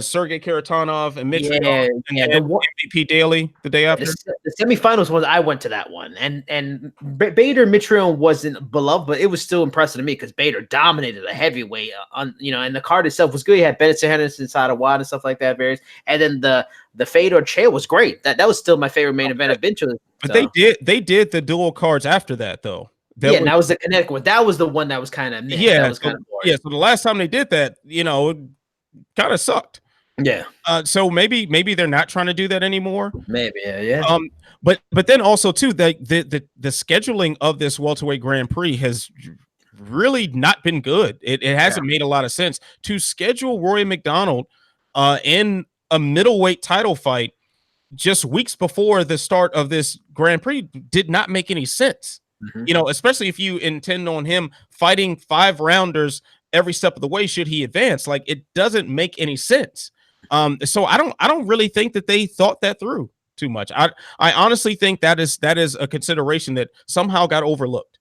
Sergey Karatanov and Mitch and MVP Daly the day after. The semifinals ones, I went to that one, and Bader Mitrione wasn't beloved, but it was still impressive to me because Bader dominated a heavyweight and the card itself was good. You had Bennett Henderson, Sada Watt, and stuff like that, various, and then the the Fedor Chael was great. That was still my favorite main event I've been to. But they did the dual cards after that though. That was the Connecticut one. That was the one that was kind of that was kind of boring. Yeah, so the last time they did that, kind of sucked. Yeah. So maybe they're not trying to do that anymore. Maybe, yeah. But then also too, the scheduling of this welterweight Grand Prix has really not been good. It hasn't made a lot of sense to schedule Rory McDonald in a middleweight title fight just weeks before the start of this Grand Prix. Did not make any sense. Especially if you intend on him fighting 5-rounders every step of the way should he advance. Like, it doesn't make any sense. So I don't really think that they thought that through too much. I honestly think that is a consideration that somehow got overlooked.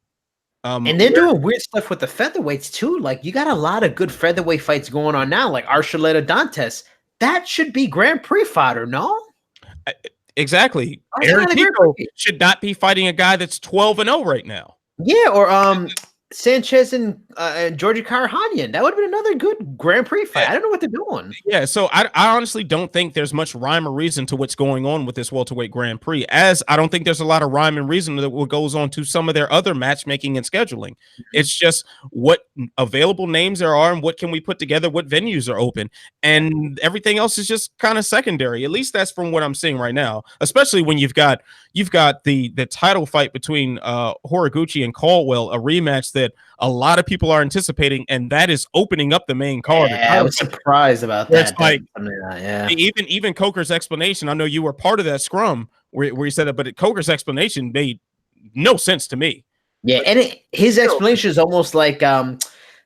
And they're doing weird stuff with the featherweights too. Like, you got a lot of good featherweight fights going on now, like Archuleta Dantes. That should be Grand Prix fodder, no? Exactly. Aaron Pico should not be fighting a guy that's 12-0 right now. Yeah, or Sanchez and Georgie Karahanyan. That would have been another good Grand Prix fight. I don't know what they're doing. Yeah, so I honestly don't think there's much rhyme or reason to what's going on with this welterweight Grand Prix, as I don't think there's a lot of rhyme and reason to what goes on to some of their other matchmaking and scheduling. It's just what available names there are and what can we put together, what venues are open, and everything else is just kind of secondary. At least that's from what I'm seeing right now, especially when you've got the title fight between Horiguchi and Caldwell, a rematch that a lot of people are anticipating, and that is opening up the main card. Yeah, I was surprised about that. It's like, even Coker's explanation. I know you were part of that scrum where he said it, but Coker's explanation made no sense to me. Yeah, and his explanation is almost like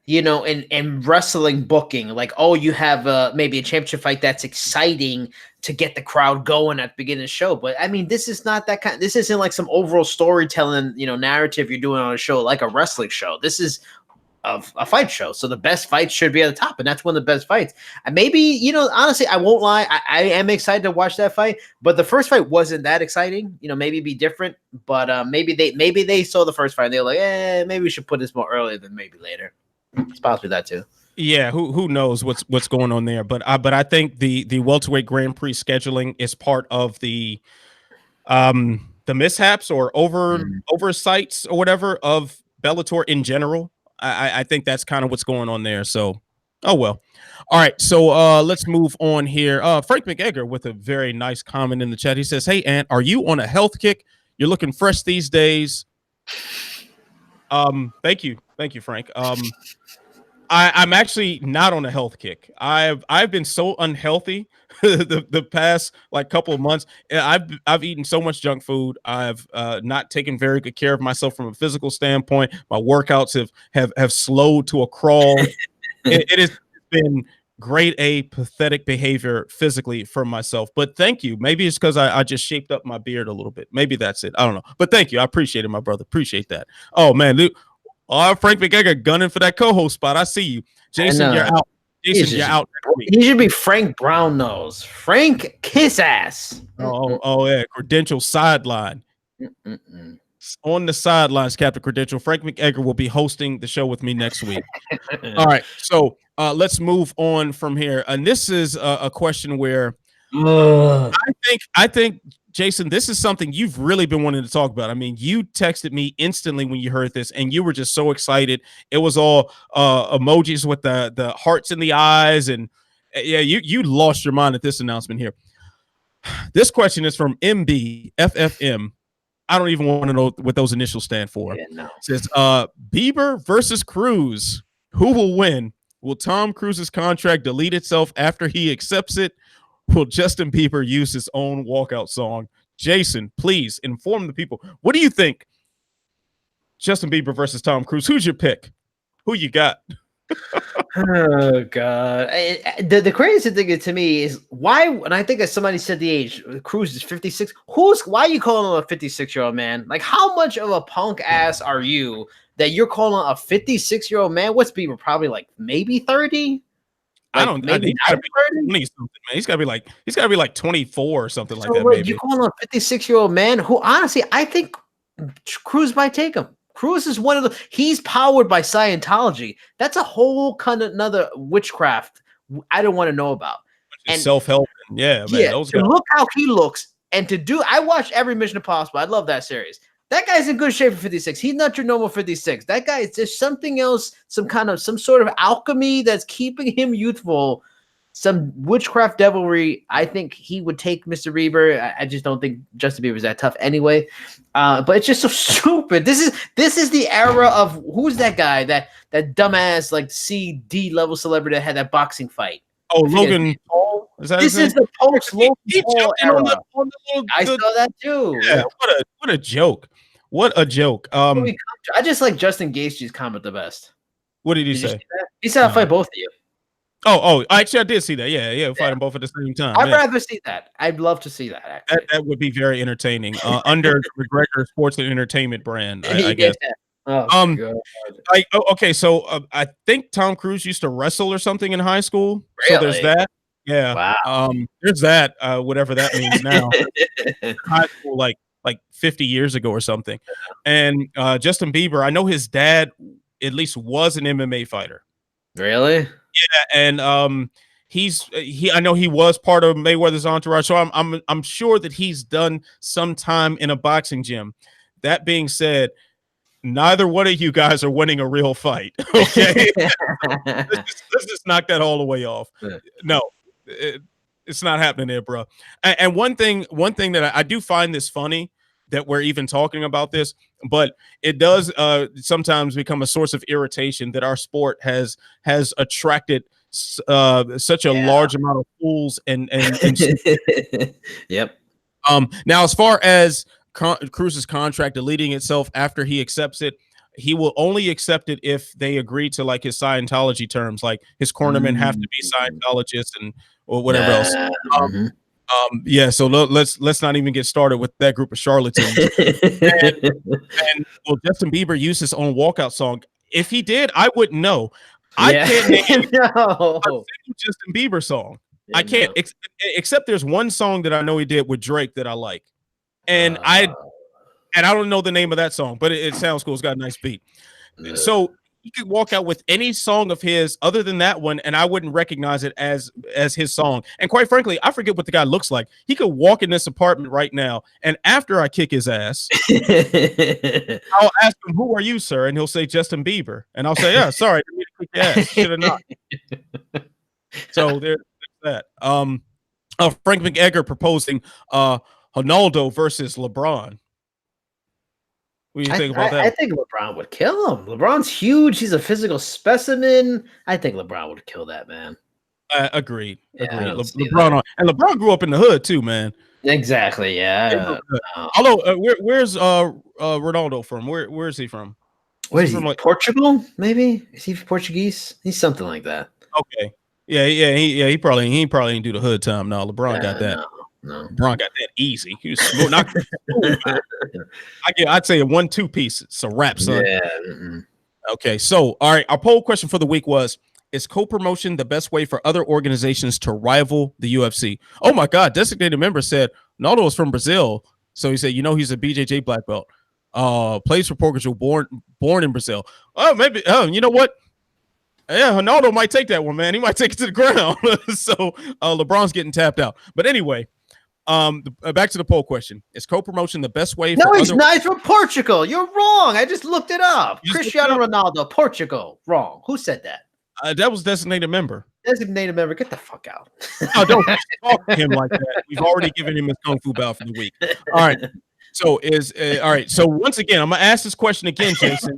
in wrestling booking, like, oh, you have maybe a championship fight that's exciting to get the crowd going at the beginning of the show. But I mean, this is not that kind. This isn't like some overall storytelling, narrative you're doing on a show like a wrestling show. This is a fight show, so the best fights should be at the top, and that's one of the best fights. And maybe, honestly, I won't lie, I am excited to watch that fight, but the first fight wasn't that exciting. Maybe be different, but maybe they saw the first fight and they were like, maybe we should put this more earlier than maybe later. It's possibly that too. Yeah, who knows what's going on there? But I think the welterweight Grand Prix scheduling is part of the mishaps or oversights or whatever of Bellator in general. I think that's kind of what's going on there. So, oh well. All right, so let's move on here. Frank McEgger with a very nice comment in the chat. He says, "Hey, Ant, are you on a health kick? You're looking fresh these days." Thank you, Frank. I'm actually not on a health kick. I've been so unhealthy the past couple of months. I've eaten so much junk food. I've not taken very good care of myself from a physical standpoint. My workouts have slowed to a crawl. It has been grade A pathetic behavior physically for myself. But thank you. Maybe it's because I just shaped up my beard a little bit. Maybe that's it. I don't know. But thank you. I appreciate it, my brother. Appreciate that. Oh man, Luke. Frank McEgger gunning for that co-host spot. I see you. Jason, you're out. Jason, you're out. He should be Frank Brown Nose. Frank Kiss Ass. Oh yeah. Credential sideline. On the sidelines, Captain Credential. Frank McEgger will be hosting the show with me next week. All right. So let's move on from here. And this is a question where I think Jason, this is something you've really been wanting to talk about. I mean, you texted me instantly when you heard this, and you were just so excited. It was all emojis with the hearts in the eyes, and yeah, you lost your mind at this announcement here. This question is from MBFFM. I don't even want to know what those initials stand for. Yeah, no. It says Bieber versus Cruz. Who will win? Will Tom Cruise's contract delete itself after he accepts it? Will Justin Bieber use his own walkout song? Jason, please inform the people. What do you think? Justin Bieber versus Tom Cruise. Who's your pick? Who you got? Oh God! The crazy thing to me is why. When I think somebody said the age, Cruz is 56. Why are you calling him a 56-year-old man? Like, how much of a punk ass are you that you're calling a 56-year-old man? What's Bieber? Probably like maybe 30. I don't know. He's gotta be 20 something, man. He's gotta be like 24 or something like that. Maybe you call him a 56-year-old man who, honestly, I think Cruz might take him. Cruz is one of the. He's powered by Scientology. That's a whole kind of another witchcraft I don't want to know about. And self-help Yeah, man. Those to guys. look how he looks and to do. I watched every Mission Impossible. I love that series. That guy's in good shape for 56. He's not your normal 56. That guy is just something else, some sort of alchemy that's keeping him youthful. Some witchcraft devilry. I think he would take Mr. Bieber. I just don't think Justin Bieber is that tough anyway. But it's just so stupid. This is the era of who's that guy, that dumbass like C-D level celebrity that had that boxing fight. Oh, Logan Paul. Is that this is the post Logan Paul era. On the I saw that too. Yeah, what a joke. What a joke. I just like Justin Gaethje's comment the best. What did he say? He said, "I'll fight both of you." Oh, actually, I did see that. Yeah, fight them both at the same time. I'd rather see that. I'd love to see that. Actually, that would be very entertaining. Under the McGregor Sports and Entertainment brand, I guess. Oh, okay, so I think Tom Cruise used to wrestle or something in high school. Really? So there's that. Yeah. Wow. There's that. Whatever that means now. High school, like 50 years ago or something. And Justin Bieber, I know his dad at least was an MMA fighter. Really? Yeah, and I know he was part of Mayweather's entourage, so I'm sure that he's done some time in a boxing gym. That being said, neither one of you guys are winning a real fight. Okay, let's just knock that all the way off. No, it's not happening there, bro. And one thing that I do find this funny that we're even talking about this, but it does sometimes become a source of irritation that our sport has attracted such a large amount of fools and Yep. Now, as far as Cruz's contract deleting itself after he accepts it, he will only accept it if they agree to like his Scientology terms, like his cornermen have to be Scientologists or whatever else. Yeah, so let's not even get started with that group of charlatans. and will Justin Bieber use his own walkout song? If he did, I wouldn't know. I can't name a single Justin Bieber song. I can't, except there's one song that I know he did with Drake that I like, and I don't know the name of that song, but it sounds cool. It's got a nice beat. So he could walk out with any song of his other than that one, and I wouldn't recognize it as his song. And quite frankly, I forget what the guy looks like. He could walk in this apartment right now, and after I kick his ass, I'll ask him, "Who are you, sir?" And he'll say, "Justin Bieber." And I'll say, "Yeah, sorry, I didn't mean to kick your ass. Should have not." So there's that. Frank McEgger proposing Ronaldo versus LeBron. What do you think about that? I think LeBron would kill him. LeBron's huge. He's a physical specimen. I think LeBron would kill that man. Agreed. LeBron grew up in the hood too, man. Exactly. Yeah. Although, where's Ronaldo from? Where is he from? Where is he from? Like Portugal? Maybe is he Portuguese? He's something like that. Okay. Yeah. He probably ain't do the hood time. No, LeBron got that. No. LeBron got that easy. He was smooth. I'd say a 1-2 piece. It's a wrap, son. Yeah. Okay, so all right, our poll question for the week was: is co-promotion the best way for other organizations to rival the UFC? Oh my God, designated member said Naldo is from Brazil, so he said, he's a BJJ black belt. Plays for Portugal, born in Brazil. Oh, maybe. Oh, you know what? Yeah, Ronaldo might take that one, man. He might take it to the ground. So LeBron's getting tapped out. But anyway. Back to the poll question: is co-promotion the best way? No, he's not. He's from Portugal. You're wrong. I just looked it up. Cristiano Ronaldo, Portugal. Wrong. Who said that? That was designated member. Designated member. Get the fuck out. Oh, don't talk to him like that. We've already given him his kung fu bout for the week. All right. So all right. So once again, I'm gonna ask this question again, Jason.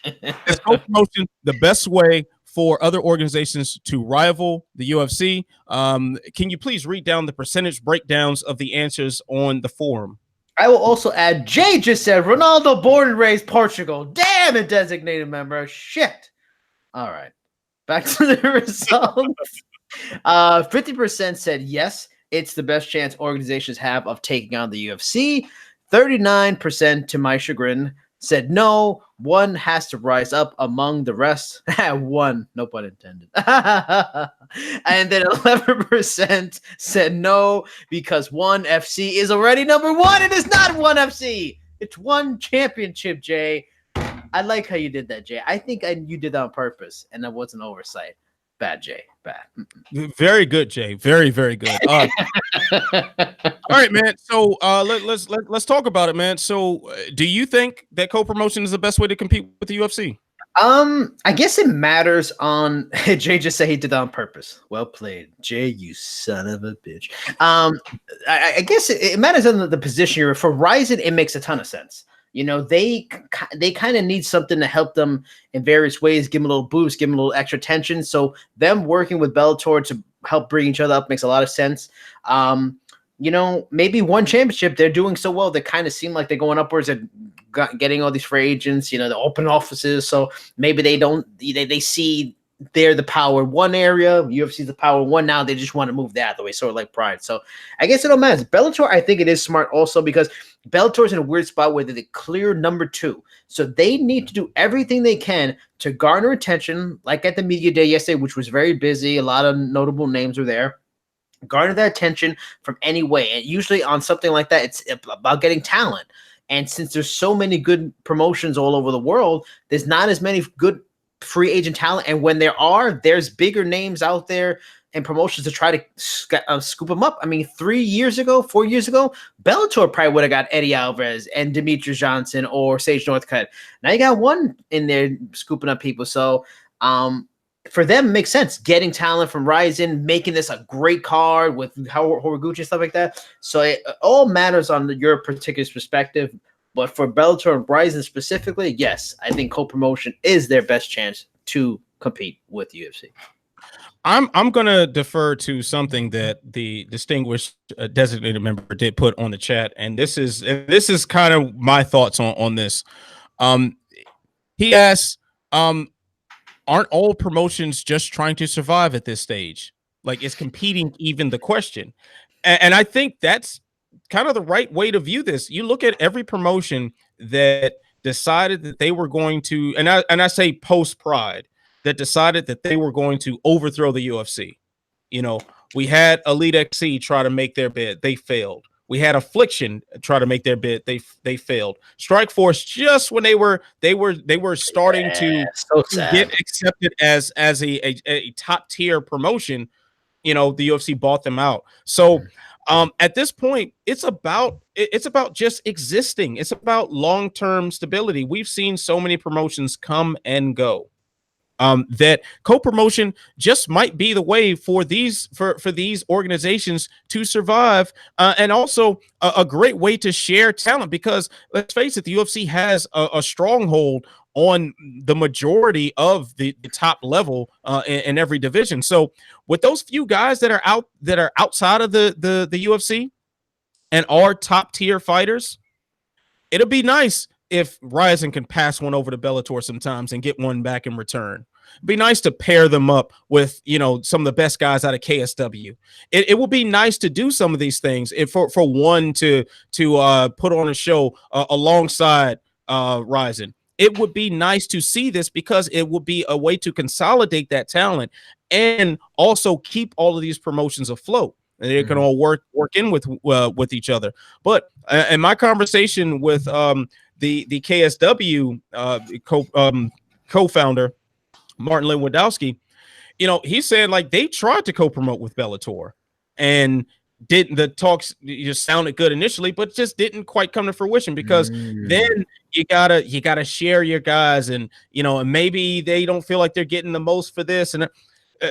Is co-promotion the best way for other organizations to rival the UFC? Can you please read down the percentage breakdowns of the answers on the forum? I will also add, Jay just said Ronaldo born and raised Portugal. Damn it, designated member. Shit. All right. Back to the results. 50% said yes, it's the best chance organizations have of taking on the UFC. 39%, to my chagrin, said no, one has to rise up among the rest. One, no pun intended. And then 11% said no, because One FC is already number one. It is not One FC. It's One Championship, Jay. I like how you did that, Jay. I think you did that on purpose, and that wasn't oversight. Bad, Jay. Bad. Very good, Jay. Very, very good. All right, man. So let's talk about it, man. So do you think that co-promotion is the best way to compete with the UFC? I guess it matters on Jay just said he did that on purpose. Well played, Jay, you son of a bitch. I guess it matters on the position you're in. For Rizin, it makes a ton of sense. You know, they kind of need something to help them in various ways, give them a little boost, give them a little extra tension. So them working with Bellator to help bring each other up makes a lot of sense. You know, maybe one championship, they're doing so well, they kind of seem like they're going upwards and getting all these free agents, you know, the open offices. So maybe they see they're the power one area, UFC's the power one now. They just want to move that the way, sort of like Pride. So I guess it don't matter. Bellator, I think it is smart also because Bellator's in a weird spot where they're the clear number 2. So they need to do everything they can to garner attention, like at the media day yesterday, which was very busy. A lot of notable names were there. Garner that attention from any way. And usually on something like that, it's about getting talent. And since there's so many good promotions all over the world, there's not as many good free agent talent. And when there are, there's bigger names out there and promotions to try to scoop them up. I mean, 4 years ago, Bellator probably would have got Eddie Alvarez and Demetrius Johnson or Sage Northcutt. Now you got one in there scooping up people. So, for them, it makes sense. Getting talent from Rizin, making this a great card with Horiguchi and stuff like that. So it all matters on your particular perspective. But for Bellator and Rizin specifically, yes, I think co-promotion is their best chance to compete with UFC. I'm gonna defer to something that the distinguished designated member did put on the chat, and this is kind of my thoughts on this. He asked, aren't all promotions just trying to survive at this stage? Like, is competing even the question? And I think that's kind of the right way to view this. You look at every promotion that decided that they were going to, and I say post Pride, that decided that they were going to overthrow the UFC. You know, we had Elite XC try to make their bid, they failed. We had Affliction try to make their bid, they failed. Strikeforce, just when they were starting to get accepted as a top tier promotion, you know, the UFC bought them out. So at this point, it's about just existing. It's about long-term stability. We've seen so many promotions come and go. That co-promotion just might be the way for these organizations to survive, and also a great way to share talent, because let's face it, the UFC has a stronghold on the majority of the top level in every division. So with those few guys that are outside of the UFC and are top tier fighters, it'll be nice if Rizin can pass one over to Bellator sometimes and get one back in return. It'd be nice to pair them up with, you know, some of the best guys out of KSW. It would be nice to do some of these things for one to put on a show alongside Rizin. It would be nice to see this because it would be a way to consolidate that talent and also keep all of these promotions afloat. And they can all work in with each other. But in my conversation with the KSW co-founder Martin Lewandowski, you know, he said like they tried to co-promote with Bellator and the talks just sounded good initially, but just didn't quite come to fruition because then you gotta share your guys, and you know, and maybe they don't feel like they're getting the most for this, and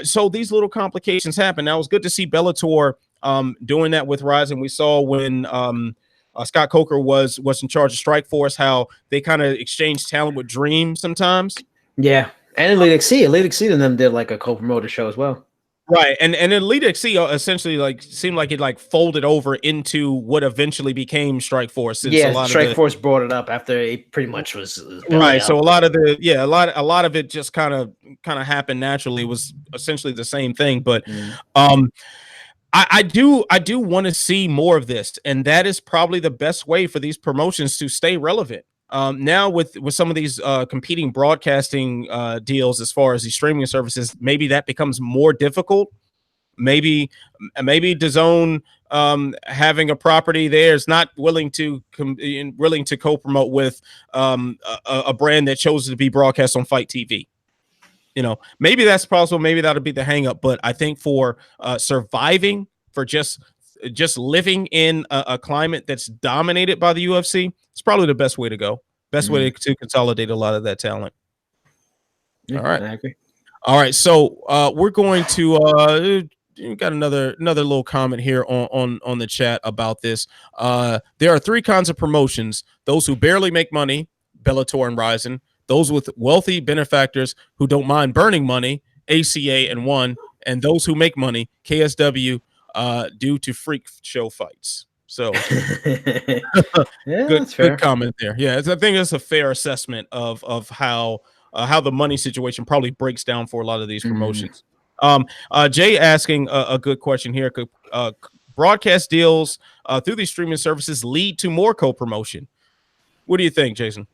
so these little complications happen. Now it's good to see Bellator doing that with Rizin. We saw when Scott Coker was in charge of Strikeforce, how they kind of exchanged talent with Dream sometimes. Yeah, and Elite XC and them did like a co-promoter show as well. Right, and Elite XC essentially like seemed like it like folded over into what eventually became Strikeforce. Yeah, Strikeforce brought it up after it pretty much was right. So a lot of it just kind of happened naturally. It was essentially the same thing, but I do want to see more of this, and that is probably the best way for these promotions to stay relevant. Now with some of these competing broadcasting deals as far as these streaming services, maybe that becomes more difficult. Maybe DAZN having a property there is not willing to co-promote with a brand that chose to be broadcast on Fight TV. maybe that's possible. Maybe that'll be the hang up. But I think for surviving, for just living in a climate that's dominated by the UFC, it's probably the best way to go. Best way to consolidate a lot of that talent. Yeah, all right. I agree. All right. So we're going to got another little comment here on the chat about this. There are three kinds of promotions: those who barely make money, Bellator and Rizin; those with wealthy benefactors who don't mind burning money, ACA and One; and those who make money, KSW, due to freak show fights. So yeah, good that's fair. comment there. Yeah, I think it's a fair assessment of how the money situation probably breaks down for a lot of these promotions. Jay asking a good question here. Could broadcast deals through these streaming services lead to more co-promotion? What do you think, Jason?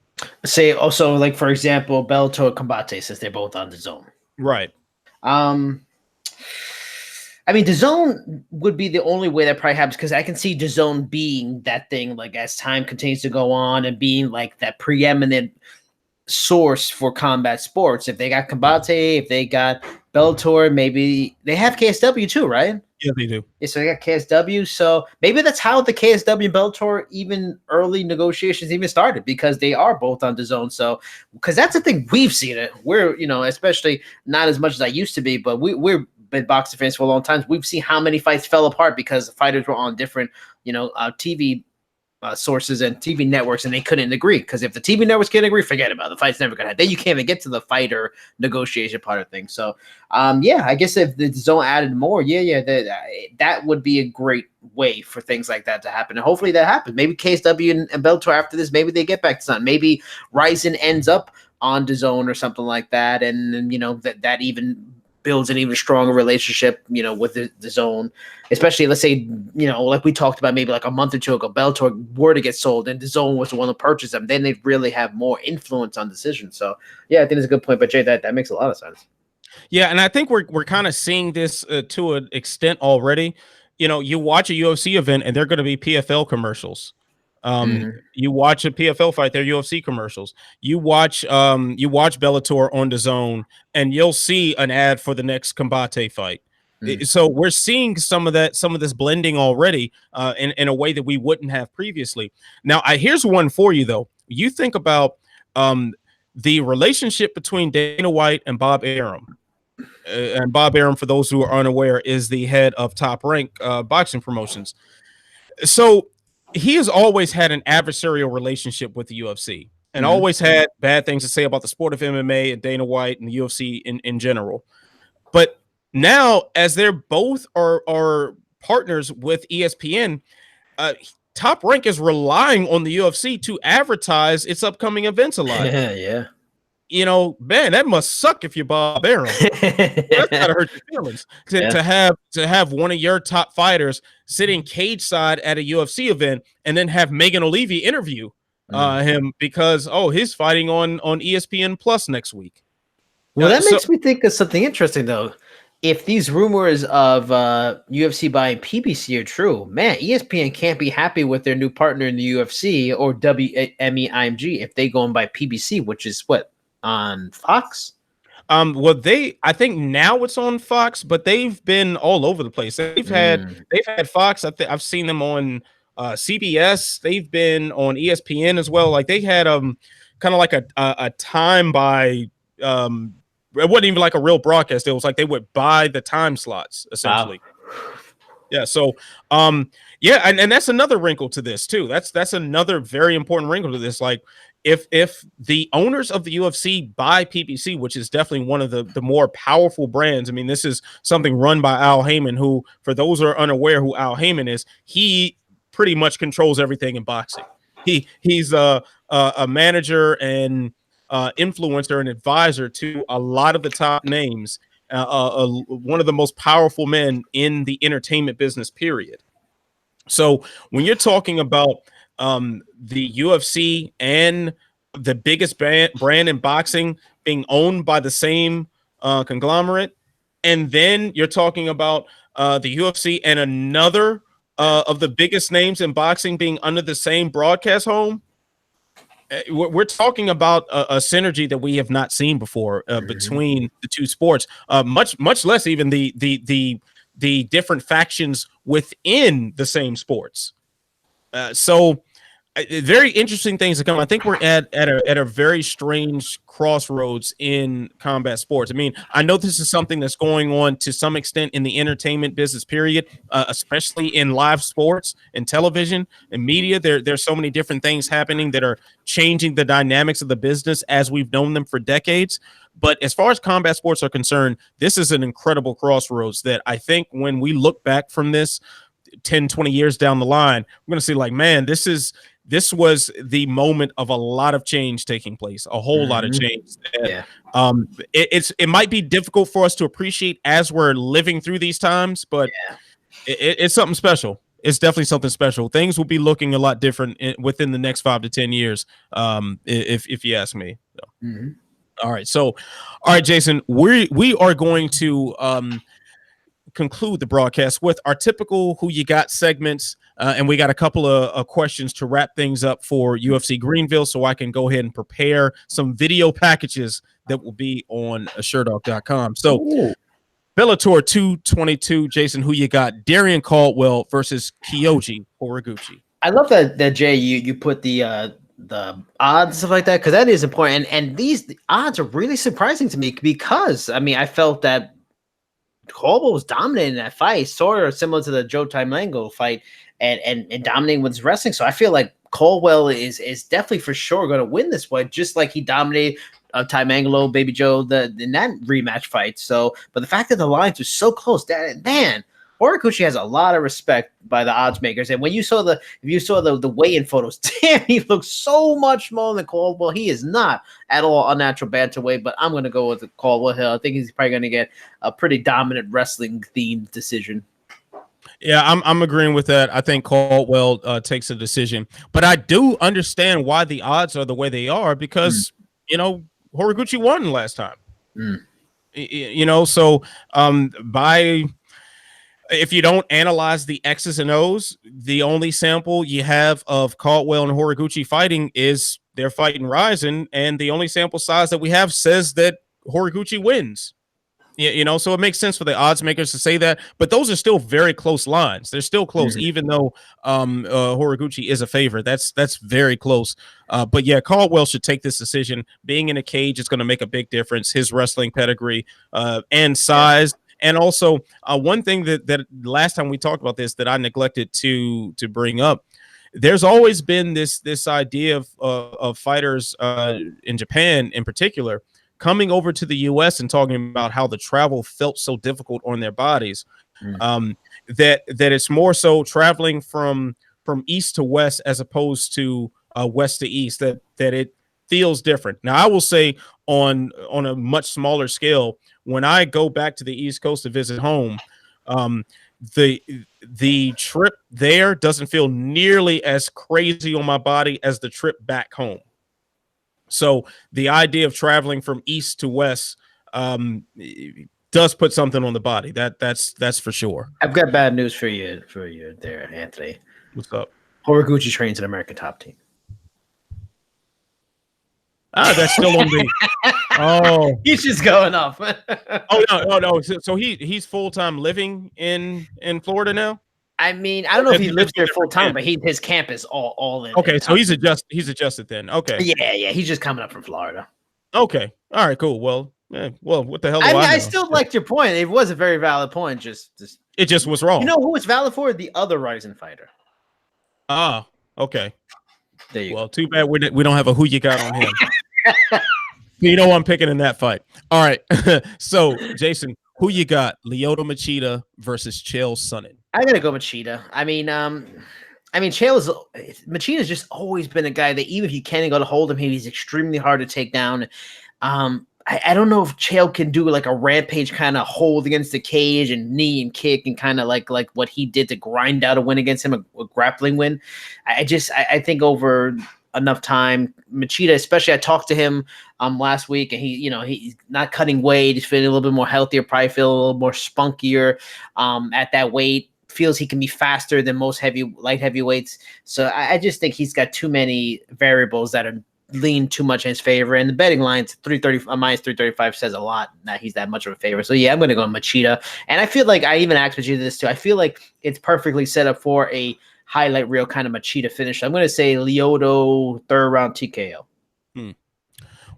Say also, like for example, Bellator Combate, since they're both on the zone. Right. I mean, DAZN would be the only way that probably happens, because I can see DAZN being that thing, like as time continues to go on, and being like that preeminent source for combat sports. If they got Combate, if they got Bellator, maybe they have KSW too, right? Yeah, they do. Yeah, so they got KSW. So maybe that's how the KSW and Bellator even early negotiations even started, because they are both on DAZN. So, because that's the thing, we've seen it. We're, especially not as much as I used to be, but we're been boxing fans for a long time. We've seen how many fights fell apart because the fighters were on different, TV sources and TV networks, and they couldn't agree. Because if the TV networks can't agree, forget about it. The fight's never gonna happen. Then you can't even get to the fighter negotiation part of things. So, I guess if the zone added more, that would be a great way for things like that to happen. And hopefully that happens. Maybe KSW and Bellator after this, maybe they get back to something. Maybe Rizin ends up on the zone or something like that, and that even builds an even stronger relationship, with the zone, especially let's say, like we talked about maybe like a month or two ago, Bellator were to get sold and the zone was the one to purchase them, then they'd really have more influence on decisions. So yeah, I think it's a good point, but Jay, that makes a lot of sense. Yeah, and I think we're kind of seeing this to an extent already. You watch a UFC event and they're going to be PFL commercials. You watch a PFL fight, they're UFC commercials. You watch Bellator on the zone, and you'll see an ad for the next Combate fight. So we're seeing some of this blending already in a way that we wouldn't have previously. Now, here's one for you though. You think about the relationship between Dana White and Bob Arum. And Bob Arum, for those who are unaware, is the head of Top Rank boxing promotions. So he has always had an adversarial relationship with the UFC, and always had bad things to say about the sport of MMA and Dana White and the UFC in general. But now, as they're both are partners with ESPN, Top Rank is relying on the UFC to advertise its upcoming events a lot. Yeah. Man, that must suck if you're Bob Arum. That's gotta hurt your feelings to have one of your top fighters sitting cage side at a UFC event, and then have Megan O'Leary interview him because he's fighting on ESPN Plus next week. Well, that makes me think of something interesting though. If these rumors of UFC buying PBC are true, man, ESPN can't be happy with their new partner in the UFC or WME if they go and buy PBC, which is what, on Fox? Well, I think now it's on Fox, but they've been all over the place. They've had Fox. I've seen them on CBS. They've been on ESPN as well. Like they had kind of like a time by it wasn't even like a real broadcast. It was like they would buy the time slots essentially. Wow. Yeah. So and that's another wrinkle to this too. That's another very important wrinkle to this. Like if the owners of the UFC buy PBC, which is definitely one of the more powerful brands. I mean, this is something run by Al Heyman, who, for those who are unaware who Al Heyman is, he pretty much controls everything in boxing. He's a manager and influencer and advisor to a lot of the top names. One of the most powerful men in the entertainment business, period. So when you're talking about the UFC and the biggest brand in boxing being owned by the same conglomerate, and then you're talking about the UFC and another of the biggest names in boxing being under the same broadcast home, we're talking about a synergy that we have not seen before between the two sports, much less even the different factions within the same sports. So very interesting things to come. I think we're at a very strange crossroads in combat sports. I mean, I know this is something that's going on to some extent in the entertainment business, period, especially in live sports and television and media. There's so many different things happening that are changing the dynamics of the business as we've known them for decades. But as far as combat sports are concerned, this is an incredible crossroads that I think when we look back from this 10, 20 years down the line, we're going to see like, man, this was the moment of a lot of change taking place, a whole lot of change. That, it might be difficult for us to appreciate as we're living through these times, but it's something special. It's definitely something special. Things will be looking a lot different within the next 5 to 10 years, if you ask me. So. All right, so, all right, Jason, we are going to conclude the broadcast with our typical Who You Got segments. And we got a couple of questions to wrap things up for UFC Greenville, so I can go ahead and prepare some video packages that will be on Sherdog.com. So, Bellator 222, Jason, who you got? Darrion Caldwell versus Kyoji Horiguchi. I love that Jay, you put the odds and stuff like that, because that is important. And these odds are really surprising to me because, I mean, I felt that Caldwell was dominating that fight, sort of similar to the Joe Taimango fight, and dominating with his wrestling. So I feel like Caldwell is definitely for sure going to win this fight, just like he dominated Taimango, Baby Joe, in that rematch fight. So, but the fact that the lines were so close, that man, Horiguchi has a lot of respect by the odds makers. And when you saw the weigh-in photos, damn, he looks so much more than Caldwell. He is not at all unnatural bantamweight, but I'm going to go with the Caldwell Hill. I think he's probably going to get a pretty dominant wrestling-themed decision. Yeah, I'm agreeing with that. I think Caldwell takes a decision, but I do understand why the odds are the way they are because you know Horiguchi won last time. You know, so if you don't analyze the X's and O's, the only sample you have of Caldwell and Horiguchi fighting is they're fighting Rizin, and the only sample size that we have says that Horiguchi wins. You know, so it makes sense for the odds makers to say that, but those are still very close lines. They're still close, even though Horiguchi is a favorite. That's very close. But yeah, Caldwell should take this decision. Being in a cage is going to make a big difference. His wrestling pedigree and size. Yeah. And also, one thing that last time we talked about this that I neglected to bring up, there's always been this idea of fighters in Japan in particular coming over to the U.S. and talking about how the travel felt so difficult on their bodies, that it's more so traveling from east to west as opposed to west to east, that it feels different. Now, I will say on a much smaller scale, when I go back to the East Coast to visit home, the trip there doesn't feel nearly as crazy on my body as the trip back home. So the idea of traveling from east to west does put something on the body. That's for sure. I've got bad news for you there, Anthony. What's up? Horiguchi trains an American Top Team. That's still on the. Oh, he's just going off. no. So he's full-time living in Florida now. I mean, I don't know if he lives there full time, but his camp is all in. Okay, so he's adjusted then. Okay. Yeah, he's just coming up from Florida. Okay. All right, cool. Well, what the hell do I know? I still liked your point. It was a very valid point. It just was wrong. You know who it's valid for? The other Rizin fighter. Ah, okay. There you go. Too bad we don't have a who you got on him. You know I'm picking in that fight. All right. So, Jason, who you got? Lyoto Machida versus Chael Sonnen. I gotta go Machida. Machida's just always been a guy that even if you can't go to hold him, he's extremely hard to take down. I don't know if Chael can do like a rampage kind of hold against the cage and knee and kick and kind of like what he did to grind out a win against him, a grappling win. I think over enough time, Machida, especially, I talked to him last week, and he's not cutting weight. He's feeling a little bit more healthier, probably feel a little more spunkier at that weight. Feels he can be faster than most light heavyweights. So I just think he's got too many variables that are lean too much in his favor. And the betting line's minus 335 says a lot that he's that much of a favorite. So yeah, I'm going to go Machida. And I feel like I even asked Machida this too. I feel like it's perfectly set up for a highlight reel kind of Machida finish. I'm going to say Lyoto 3rd round TKO.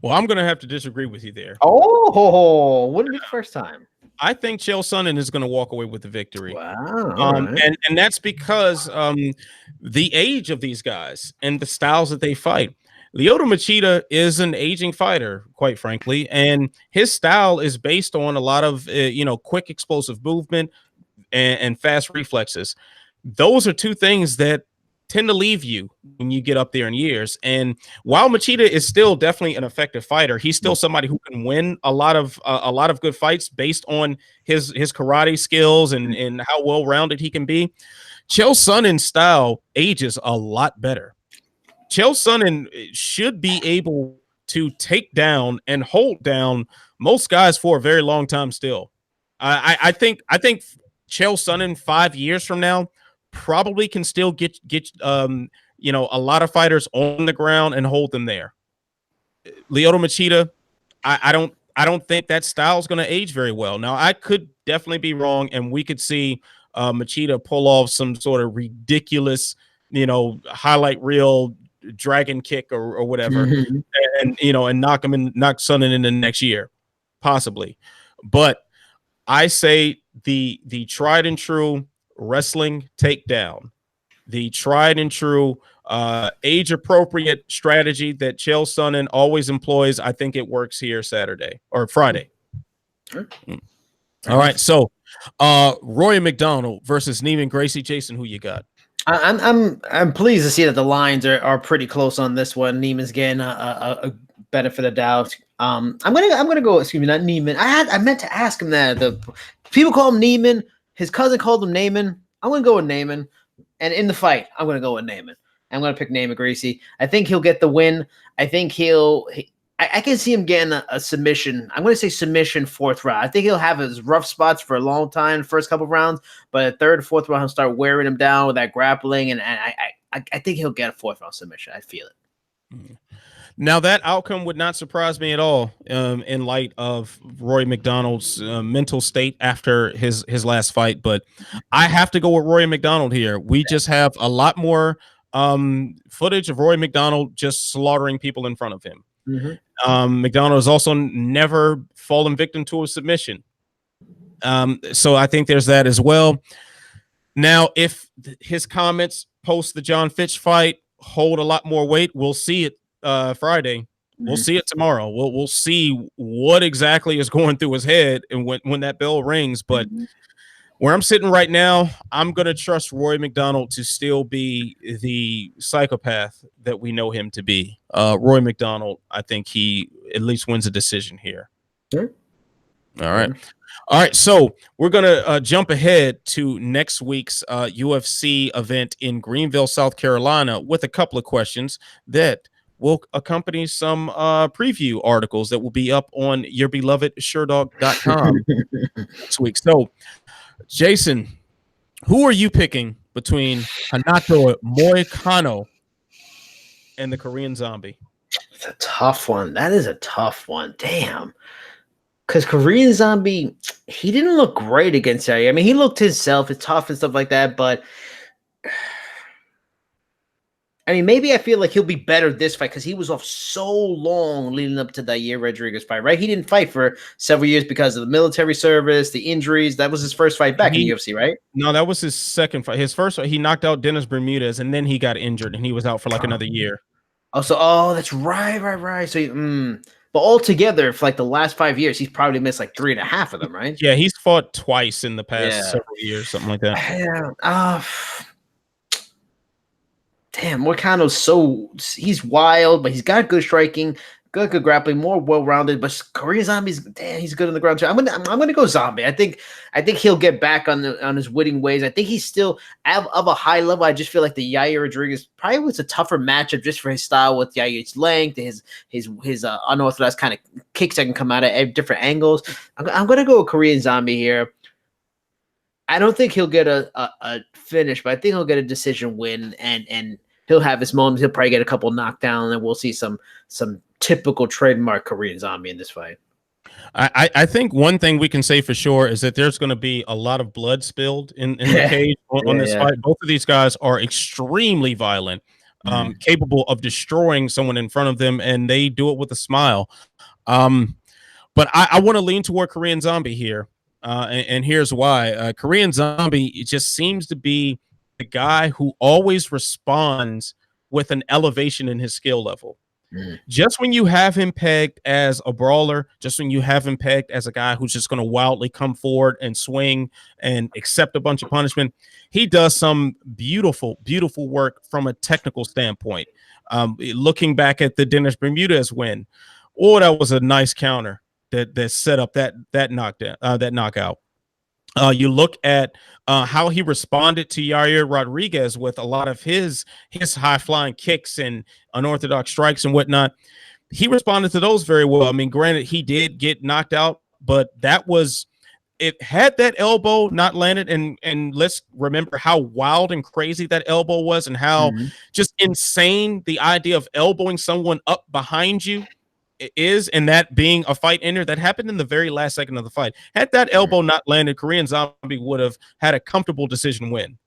Well, I'm going to have to disagree with you there. Oh, wouldn't be the first time. I think Chael Sonnen is going to walk away with the victory. Wow. Right. And that's because the age of these guys and the styles that they fight. Lyoto Machida is an aging fighter, quite frankly, and his style is based on a lot of quick, explosive movement and fast reflexes. Those are two things that tend to leave you when you get up there in years. And while Machida is still definitely an effective fighter, he's still somebody who can win a lot of good fights based on his karate skills and how well-rounded he can be. Chael Sonnen's style ages a lot better. Chael Sonnen should be able to take down and hold down most guys for a very long time still. I think Chael Sonnen 5 years from now probably can still get a lot of fighters on the ground and hold them there. Lyoto Machida, I don't think that style is going to age very well. Now, I could definitely be wrong, and we could see Machida pull off some sort of ridiculous, highlight reel dragon kick or whatever, and knock Sonnen in the next year, possibly. But I say the tried and true wrestling takedown, the tried and true age appropriate strategy that Chael Sonnen always employs. I think it works here Saturday or Friday. Sure. All right. So Roy McDonald versus Neiman Gracie. Jason, who you got? I'm pleased to see that the lines are pretty close on this one. Neiman's getting a benefit of doubt. I'm gonna go. Excuse me, not Neiman. I meant to ask him that. The people call him Neiman. His cousin called him Naaman. I'm going to go with Naaman. And in the fight, I'm going to go with Naaman. I'm going to pick Naaman Gracie. I think he'll get the win. I think I can see him getting a submission. I'm going to say submission 4th round. I think he'll have his rough spots for a long time, the first couple of rounds. But 3rd, 4th round, he'll start wearing him down with that grappling. And I think he'll get a 4th round submission. I feel it. Mm-hmm. Now, that outcome would not surprise me at all in light of Roy McDonald's mental state after his last fight. But I have to go with Roy McDonald here. We just have a lot more footage of Roy McDonald just slaughtering people in front of him. Mm-hmm. McDonald has also never fallen victim to a submission. So I think there's that as well. Now, if his comments post the John Fitch fight hold a lot more weight, we'll see it Friday. We'll see it tomorrow. We'll see what exactly is going through his head and when that bell rings. But where I'm sitting right now, I'm going to trust Roy McDonald to still be the psychopath that we know him to be. Roy McDonald, I think he at least wins a decision here. Sure. All right. All right. So we're going to jump ahead to next week's UFC event in Greenville, South Carolina, with a couple of questions that will accompany some preview articles that will be up on your beloved Sherdog.com next week. So, Jason, who are you picking between Hanato Moicano and the Korean Zombie? It's a tough one. That is a tough one. Damn. Because Korean Zombie, he didn't look great against Darrion. I mean, he looked himself, it's tough and stuff like that, but I mean, maybe I feel like he'll be better this fight because he was off so long leading up to the Yair Rodriguez fight, right? He didn't fight for several years because of the military service, the injuries. That was his first fight back in the UFC, right? No, that was his second fight. His first fight, he knocked out Dennis Bermudez, and then he got injured, and he was out for like another year. Oh, that's right. So, but altogether, for like the last 5 years, he's probably missed like 3.5 of them, right? Yeah, he's fought twice in the past several years, something like that. Yeah. Damn, Moicano's he's wild, but he's got good striking, good grappling, more well-rounded. But Korean Zombie's he's good on the ground too. I'm gonna go Zombie. I think he'll get back on his winning ways. I think he's still of a high level. I just feel like the Yair Rodriguez probably was a tougher matchup just for his style with Yair's length, his unorthodox kind of kicks that can come out at different angles. I'm gonna go with Korean Zombie here. I don't think he'll get a finish, but I think he'll get a decision win and he'll have his moments. He'll probably get a couple knockdown, and we'll see some typical trademark Korean Zombie in this fight. I think one thing we can say for sure is that there's going to be a lot of blood spilled in the cage on this fight. Both of these guys are extremely violent, capable of destroying someone in front of them, and they do it with a smile. But I want to lean toward Korean Zombie here, and here's why. Korean Zombie, it just seems to be the guy who always responds with an elevation in his skill level. Just when you have him pegged as a brawler, just when you have him pegged as a guy who's just going to wildly come forward and swing and accept a bunch of punishment, he does some beautiful, beautiful work from a technical standpoint. Looking back at the Dennis Bermudez win, that was a nice counter that set up that knockdown, that knockout. You look at how he responded to Yair Rodriguez with a lot of his high flying kicks and unorthodox strikes and whatnot. He responded to those very well. I mean, granted, he did get knocked out, but that was it. Had that elbow not landed, and let's remember how wild and crazy that elbow was, and how just insane the idea of elbowing someone up behind you is, and that being a fight ender that happened in the very last second of the fight. Had that elbow not landed, Korean Zombie would have had a comfortable decision win.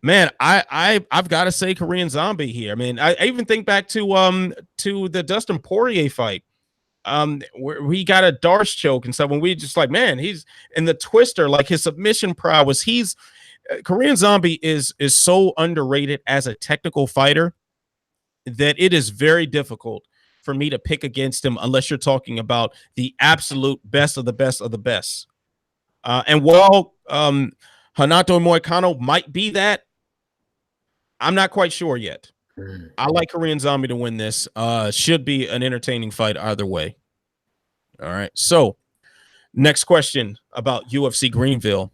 Man, I've got to say Korean Zombie here. I mean, I even think back to the Dustin Poirier fight, where we got a Darce choke and stuff, when we just like, man, he's in the twister, like his submission prowess. Korean Zombie is so underrated as a technical fighter that it is very difficult for me to pick against him unless you're talking about the absolute best of the best of the best. And while Hanato Moicano might be that, I'm not quite sure yet. I like Korean Zombie to win this. Should be an entertaining fight either way. All right. So next question about UFC Greenville.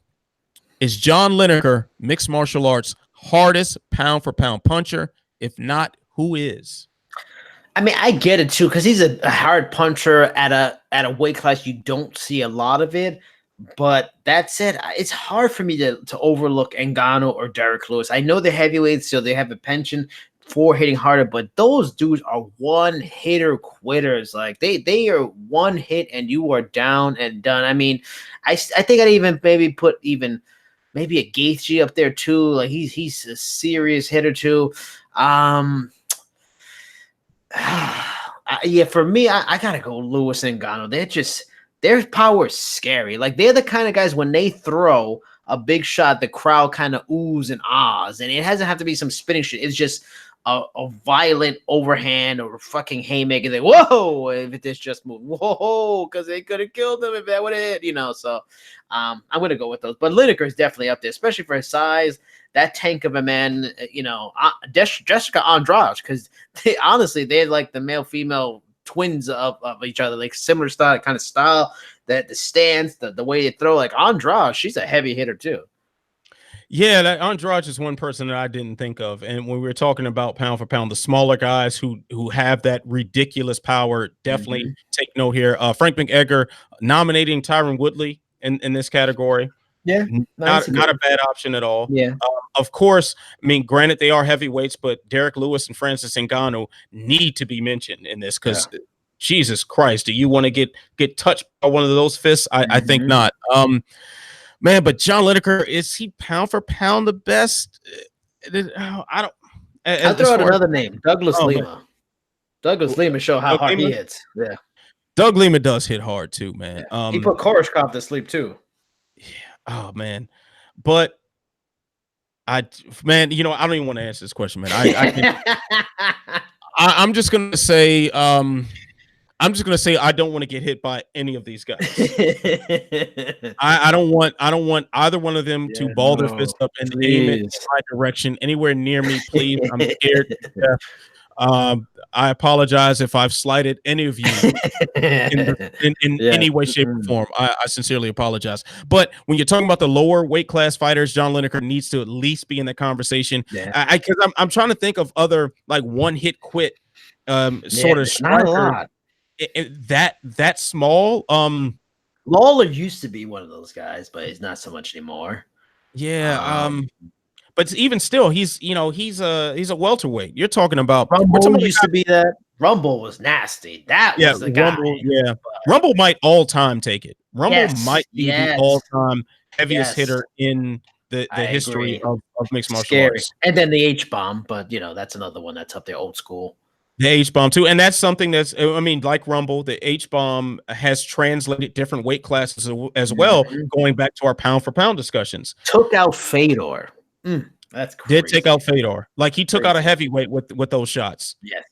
Is John Lineker, mixed martial arts, hardest pound for pound puncher? If not, who is? I mean, I get it too, because he's a hard puncher at a weight class you don't see a lot of it. But that said, it's hard for me to overlook Ngannou or Derek Lewis. I know they're heavyweights, so they have a penchant for hitting harder, but those dudes are one hitter quitters. Like they are one hit and you are down and done. I mean, I think I'd even maybe put maybe a Gaethje up there too. Like he's a serious hitter too. Yeah, for me, I gotta go Lewis and Ngannou. Their power is scary. Like they're the kind of guys when they throw a big shot, the crowd kind of oohs and ahs, and it doesn't have to be some spinning shit. It's just a violent overhand or fucking haymaker. Like, whoa, if this just moved, whoa, because they could have killed him if that would have hit, So I'm gonna go with those. But Lineker is definitely up there, especially for his size. That tank of a man, Jessica Andrade, because they're like the male-female twins of each other, like similar style, kind of style, that the stance, the way they throw. Like Andrade, she's a heavy hitter too. Yeah, that Andrade is one person that I didn't think of. And when we were talking about pound for pound, the smaller guys who have that ridiculous power, definitely take note here. Frank McEgor nominating Tyron Woodley in this category. Yeah, not a bad option at all. Yeah. Of course, I mean, granted, they are heavyweights, but Derek Lewis and Francis Ngannou need to be mentioned in this because Jesus Christ, do you want to get touched by one of those fists? I think not. Man, but John Lineker, is he pound for pound the best? I don't. I'll throw out another name, Douglas Lima. Man. Douglas Lima show how hard he hits. Yeah. Doug Lima does hit hard too, man. Yeah. He put Koreshkov to sleep too. Yeah. Oh man, but I don't even want to answer this question, man. I'm just gonna say, I don't want to get hit by any of these guys. I don't want either one of them to ball their fist up and aim it in my direction anywhere near me, please. I'm scared. I apologize if I've slighted any of you in any way, shape, or form. I sincerely apologize. But when you're talking about the lower weight class fighters, John Lineker needs to at least be in the conversation. Because I'm trying to think of other like one hit quit sort of not a lot. That small. Lawler used to be one of those guys, but he's not so much anymore. Yeah. but even still, he's a welterweight. You're talking about Rumble used to be that. Rumble was nasty. That was the Rumble, guy. yeah. Rumble might all time take it. Rumble might be the all time heaviest hitter in the history of mixed martial arts. And then the H-bomb, but that's another one that's up there, old school. The H-bomb too, and that's something that's, I mean, like Rumble, the H-bomb has translated different weight classes as well, going back to our pound for pound discussions. Took out Fedor. That's crazy. Did take out Fedor. Like, he took out a heavyweight with those shots. Yes.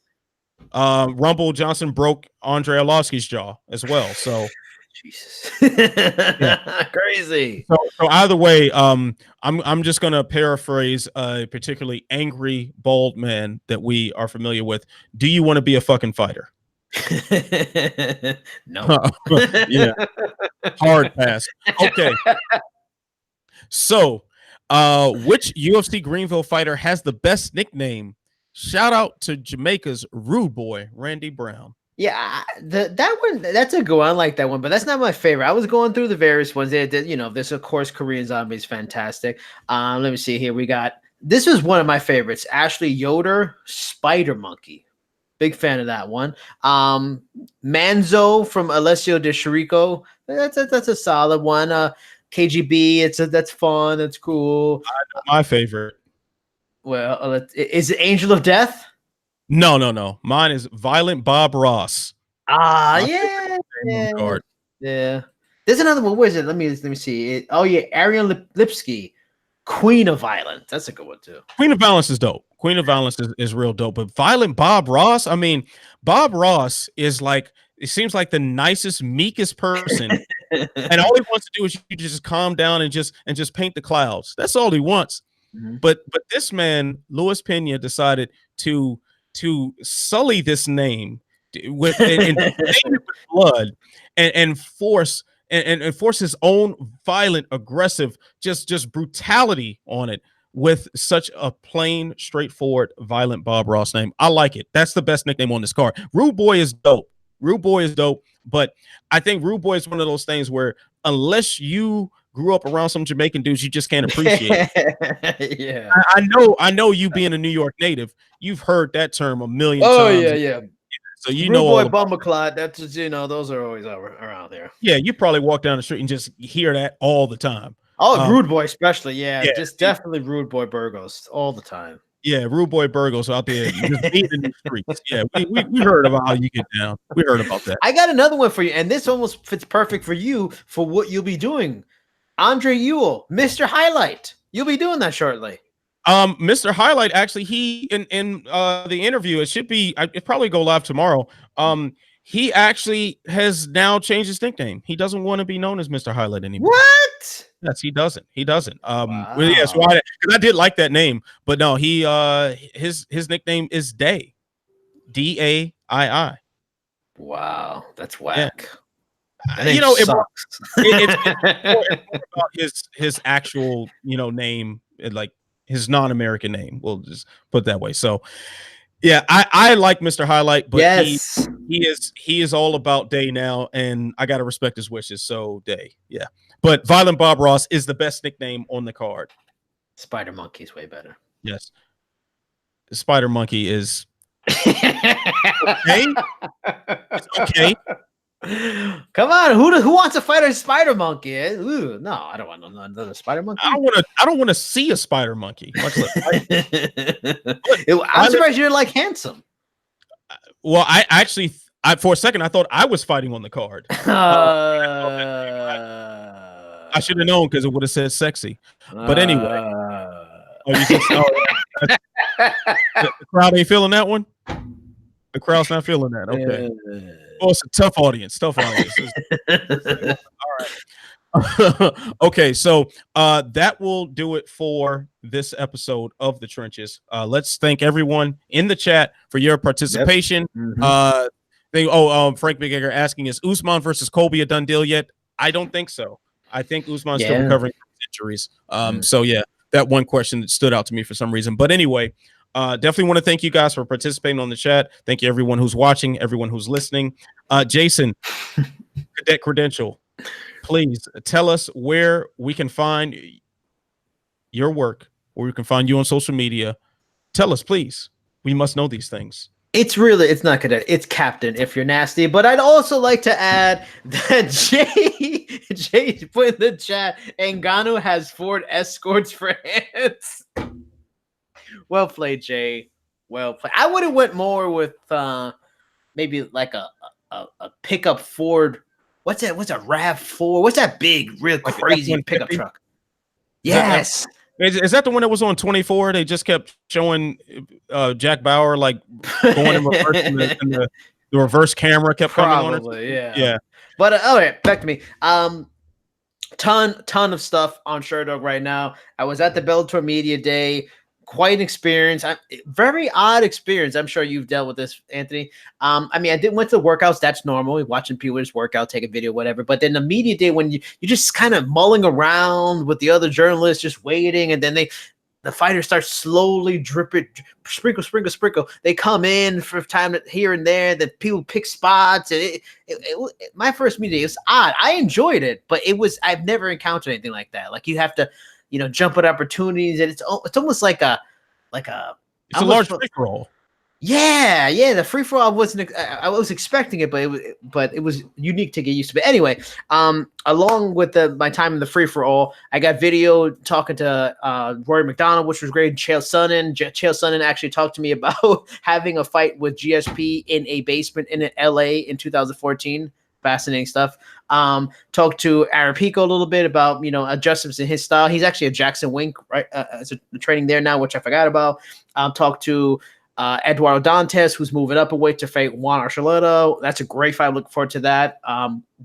Rumble Johnson broke Andre Arlovsky's jaw as well. So Jesus. Crazy. So either way, I'm just gonna paraphrase a particularly angry bald man that we are familiar with. Do you want to be a fucking fighter? No. Yeah. Hard pass. Okay. So which UFC Greenville fighter has the best nickname? Shout out to Jamaica's rude boy, Randy Brown. Yeah, that one, that's a good one. I like that one, but that's not my favorite. I was going through the various ones. There's of course Korean Zombie is fantastic. Let me see here. This was one of my favorites. Ashley Yoder, Spider Monkey. Big fan of that one. Manzo from Alessio De Chirico. That's a solid one. KGB. That's fun. That's cool. My favorite. Well, is it Angel of Death? No. Mine is Violent Bob Ross. Yeah. There's another one. Where is it? Let me see. Ariane Lipsky, Queen of Violence. That's a good one too. Queen of Violence is dope. Queen of Violence is real dope. But Violent Bob Ross, I mean, Bob Ross is like, it seems like the nicest, meekest person, and all he wants to do is you just calm down and just paint the clouds. That's all he wants. Mm-hmm. But this man, Luis Pena, decided to sully this name with blood and force his own violent, aggressive, just brutality on it with such a plain, straightforward, Violent Bob Ross name. I like it. That's the best nickname on this card. Rude Boy is dope. But I think Rude Boy is one of those things where unless you grew up around some Jamaican dudes, you just can't appreciate it. Yeah. I know you being a New York native, you've heard that term a million times. Oh, yeah. So you Rude know, Boy Bummerclot, that's just, those are always around there. Yeah, you probably walk down the street and just hear that all the time. Oh, Rude Boy especially, just definitely Rude Boy Burgos all the time. Yeah, Rude Boy Burgos out there just beating the streets. Yeah, we heard about how you get down. We heard about that. I got another one for you, and this almost fits perfect for you for what you'll be doing. Andre Ewell, Mr. Highlight. You'll be doing that shortly. Mr. Highlight, actually, he in the interview, it probably go live tomorrow. He actually has now changed his nickname. He doesn't want to be known as Mr. Highlight anymore. What? Yes, he doesn't. Wow. Well, yeah, so because I did like that name, but no, he his nickname is Day, Daii. Wow, that's whack. Yeah. It's more about his actual name, like his non-American name. We'll just put it that way. So yeah, I like Mr. Highlight, but yes, he is all about Day now, and I gotta respect his wishes. So Day, yeah. But Violent Bob Ross is the best nickname on the card. Spider Monkey is way better. Yes, Spider Monkey is okay. It's okay. Come on, who wants to fight a Spider Monkey? Ooh, no, I don't want another Spider Monkey. I don't want to see a Spider Monkey. I'm surprised you're like handsome. Well, I for a second I thought I was fighting on the card. I should have known because it would have said sexy. But anyway, the crowd ain't feeling that one. The crowd's not feeling that. Okay. Oh, it's a tough audience. All right. Okay, so that will do it for this episode of The Trenches. Let's thank everyone in the chat for your participation. Yep. Mm-hmm. Frank McGregor asking, is Usman versus Colby a done deal yet? I don't think so. I think Usman's still recovering from injuries. So yeah, that one question that stood out to me for some reason. But anyway, definitely want to thank you guys for participating on the chat. Thank you everyone who's watching, everyone who's listening. Jason, Cadet Credential, please tell us where we can find your work where we can find you on social media. Tell us, please. We must know these things. It's not gonna. It's Captain if you're nasty. But I'd also like to add that Jay put in the chat. Ngannou has Ford escorts for hands. Well played, Jay. Well played. I would have went more with maybe like a pickup Ford. What's that? What's a RAV4? What's that big, real Like crazy pickup truck? Yes. Is that the one that was on 24? They just kept showing Jack Bauer like going in reverse, and the reverse camera kept coming on. Probably, yeah. But all right, back to me. Ton of stuff on Sherdog right now. I was at the Bellator Media Day. Quite an experience. Very odd experience. I'm sure you've dealt with this, Anthony. I mean, I did went to workouts. That's normal. Watching people just work out, take a video, whatever. But then the media day, when you're just kind of mulling around with the other journalists, just waiting, and then the fighters start slowly dripping, sprinkle. They come in for time here and there. Then people pick spots. And my first media day was odd. I enjoyed it, but I've never encountered anything like that. Like you have to, jump at opportunities, and it's almost like a it's a large free for all. Yeah, the free for all I was expecting it, but it was unique to get used to. But anyway, along with my time in the free for all, I got video talking to Rory McDonald, which was great. Chael Sonnen actually talked to me about having a fight with GSP in a basement in LA in 2014. Fascinating stuff. Talked to Aaron Pico a little bit about adjustments in his style. He's actually a Jackson Wink, right? As a training there now, which I forgot about. Talked to Eduardo Dantes, who's moving up a weight to fight Juan Archuleta. That's a great fight. Looking forward to that.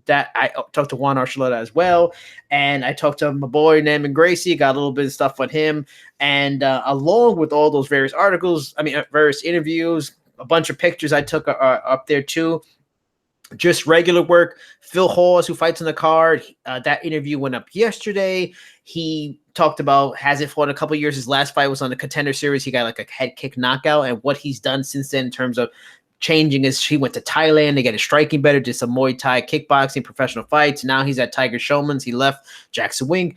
That I talked to Juan Archuleta as well, and I talked to my boy Naaman Gracie. Got a little bit of stuff on him, and along with all those various articles, various interviews, a bunch of pictures I took are up there too. Just regular work. Phil Hawes, who fights on the card, that interview went up yesterday. He talked about hasn't fought in a couple of years. His last fight was on the Contender Series. He got like a head kick knockout, and what he's done since then in terms of changing he went to Thailand to get his striking better, did some Muay Thai, kickboxing, professional fights. Now he's at Tiger Showman's. He left Jackson Wink.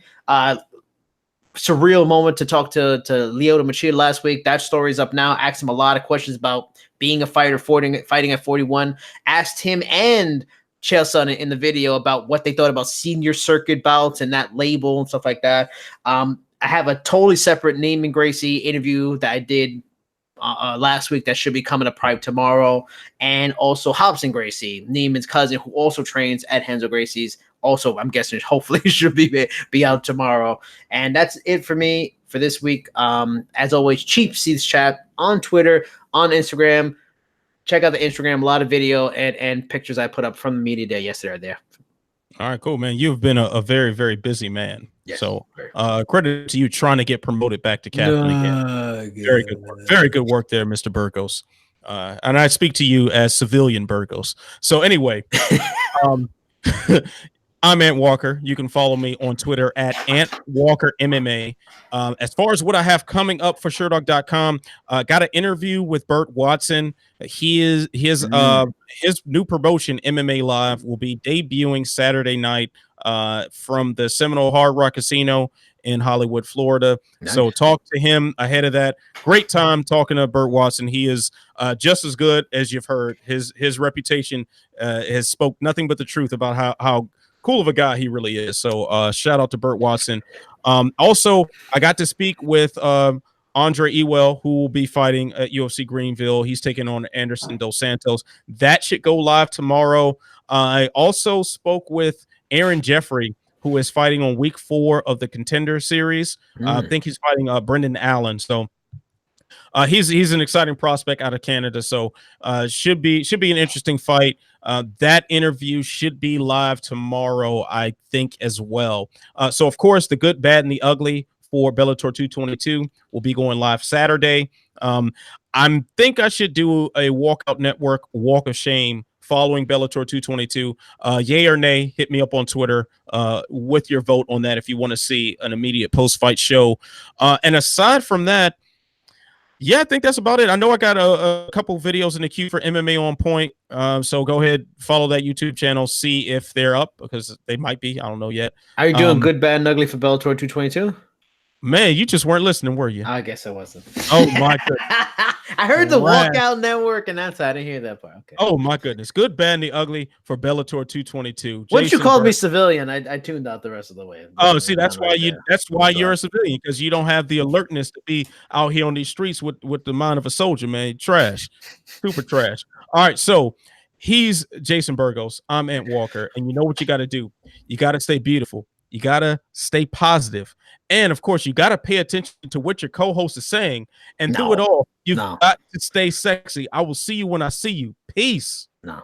Surreal moment to talk to Lyoto Machida last week. That story's up now. Asked him a lot of questions about being a fighter, fighting at 41. Asked him and Chael Sonnen in the video about what they thought about senior circuit bouts and that label and stuff like that. I have a totally separate Naaman Gracie interview that I did last week that should be coming up probably tomorrow. And also Robson Gracie, Neiman's cousin, who also trains at Renzo Gracie's. Also, I'm guessing hopefully should be out tomorrow. And that's it for me for this week. As always, Cheap Seats Chat on Twitter, on Instagram. Check out the Instagram. A lot of video and pictures I put up from the media day yesterday are there. All right, cool, man. You've been a very, very busy man. Yes, so credit to you trying to get promoted back to captain again. Very good work. Very good work there, Mr. Burgos. And I speak to you as civilian Burgos. So anyway, I'm Ant Walker. You can follow me on Twitter at Ant Walker MMA. As far as what I have coming up for Sherdog.com, got an interview with Burt Watson. His new promotion, MMA Live, will be debuting Saturday night from the Seminole Hard Rock Casino in Hollywood, Florida. Nice. So talk to him ahead of that. Great time talking to Burt Watson. He is just as good as you've heard. His reputation has spoke nothing but the truth about how cool of a guy he really is. So shout out to Burt Watson. Also, I got to speak with Andre Ewell, who will be fighting at UFC Greenville. He's taking on Anderson Dos Santos. That should go live tomorrow. I also spoke with Aaron Jeffrey, who is fighting on week 4 of the Contender Series. I think he's fighting Brendan Allen. So he's an exciting prospect out of Canada. So should be an interesting fight. That interview should be live tomorrow, I think, as well. So of course, the good, bad, and the ugly for Bellator 222 will be going live Saturday. I think I should do a Walkout Network Walk of Shame following Bellator 222. Yay or nay, hit me up on Twitter with your vote on that if you want to see an immediate post-fight show. And aside from that, yeah, I think that's about it. I know I got a couple videos in the queue for MMA On Point. So go ahead, follow that YouTube channel, see if they're up, because they might be. I don't know yet. Are you doing good, bad, and ugly for Bellator 222? Man, you just weren't listening, were you? I guess I wasn't. Oh my goodness. I heard the Walkout Network, and that's I didn't hear that part. Okay. Oh my goodness. Good, bad, the ugly for Bellator 222. Once you called me civilian, I tuned out the rest of the way. Oh, see, that's why you're a civilian, because you don't have the alertness to be out here on these streets with the mind of a soldier, man. Trash. Super trash. All right, so he's Jason Burgos. I'm Ant Walker, and you know what you got to do. You got to stay beautiful. You got to stay positive. And of course, you got to pay attention to what your co-host is saying. And through it all, you've got to stay sexy. I will see you when I see you. Peace. No.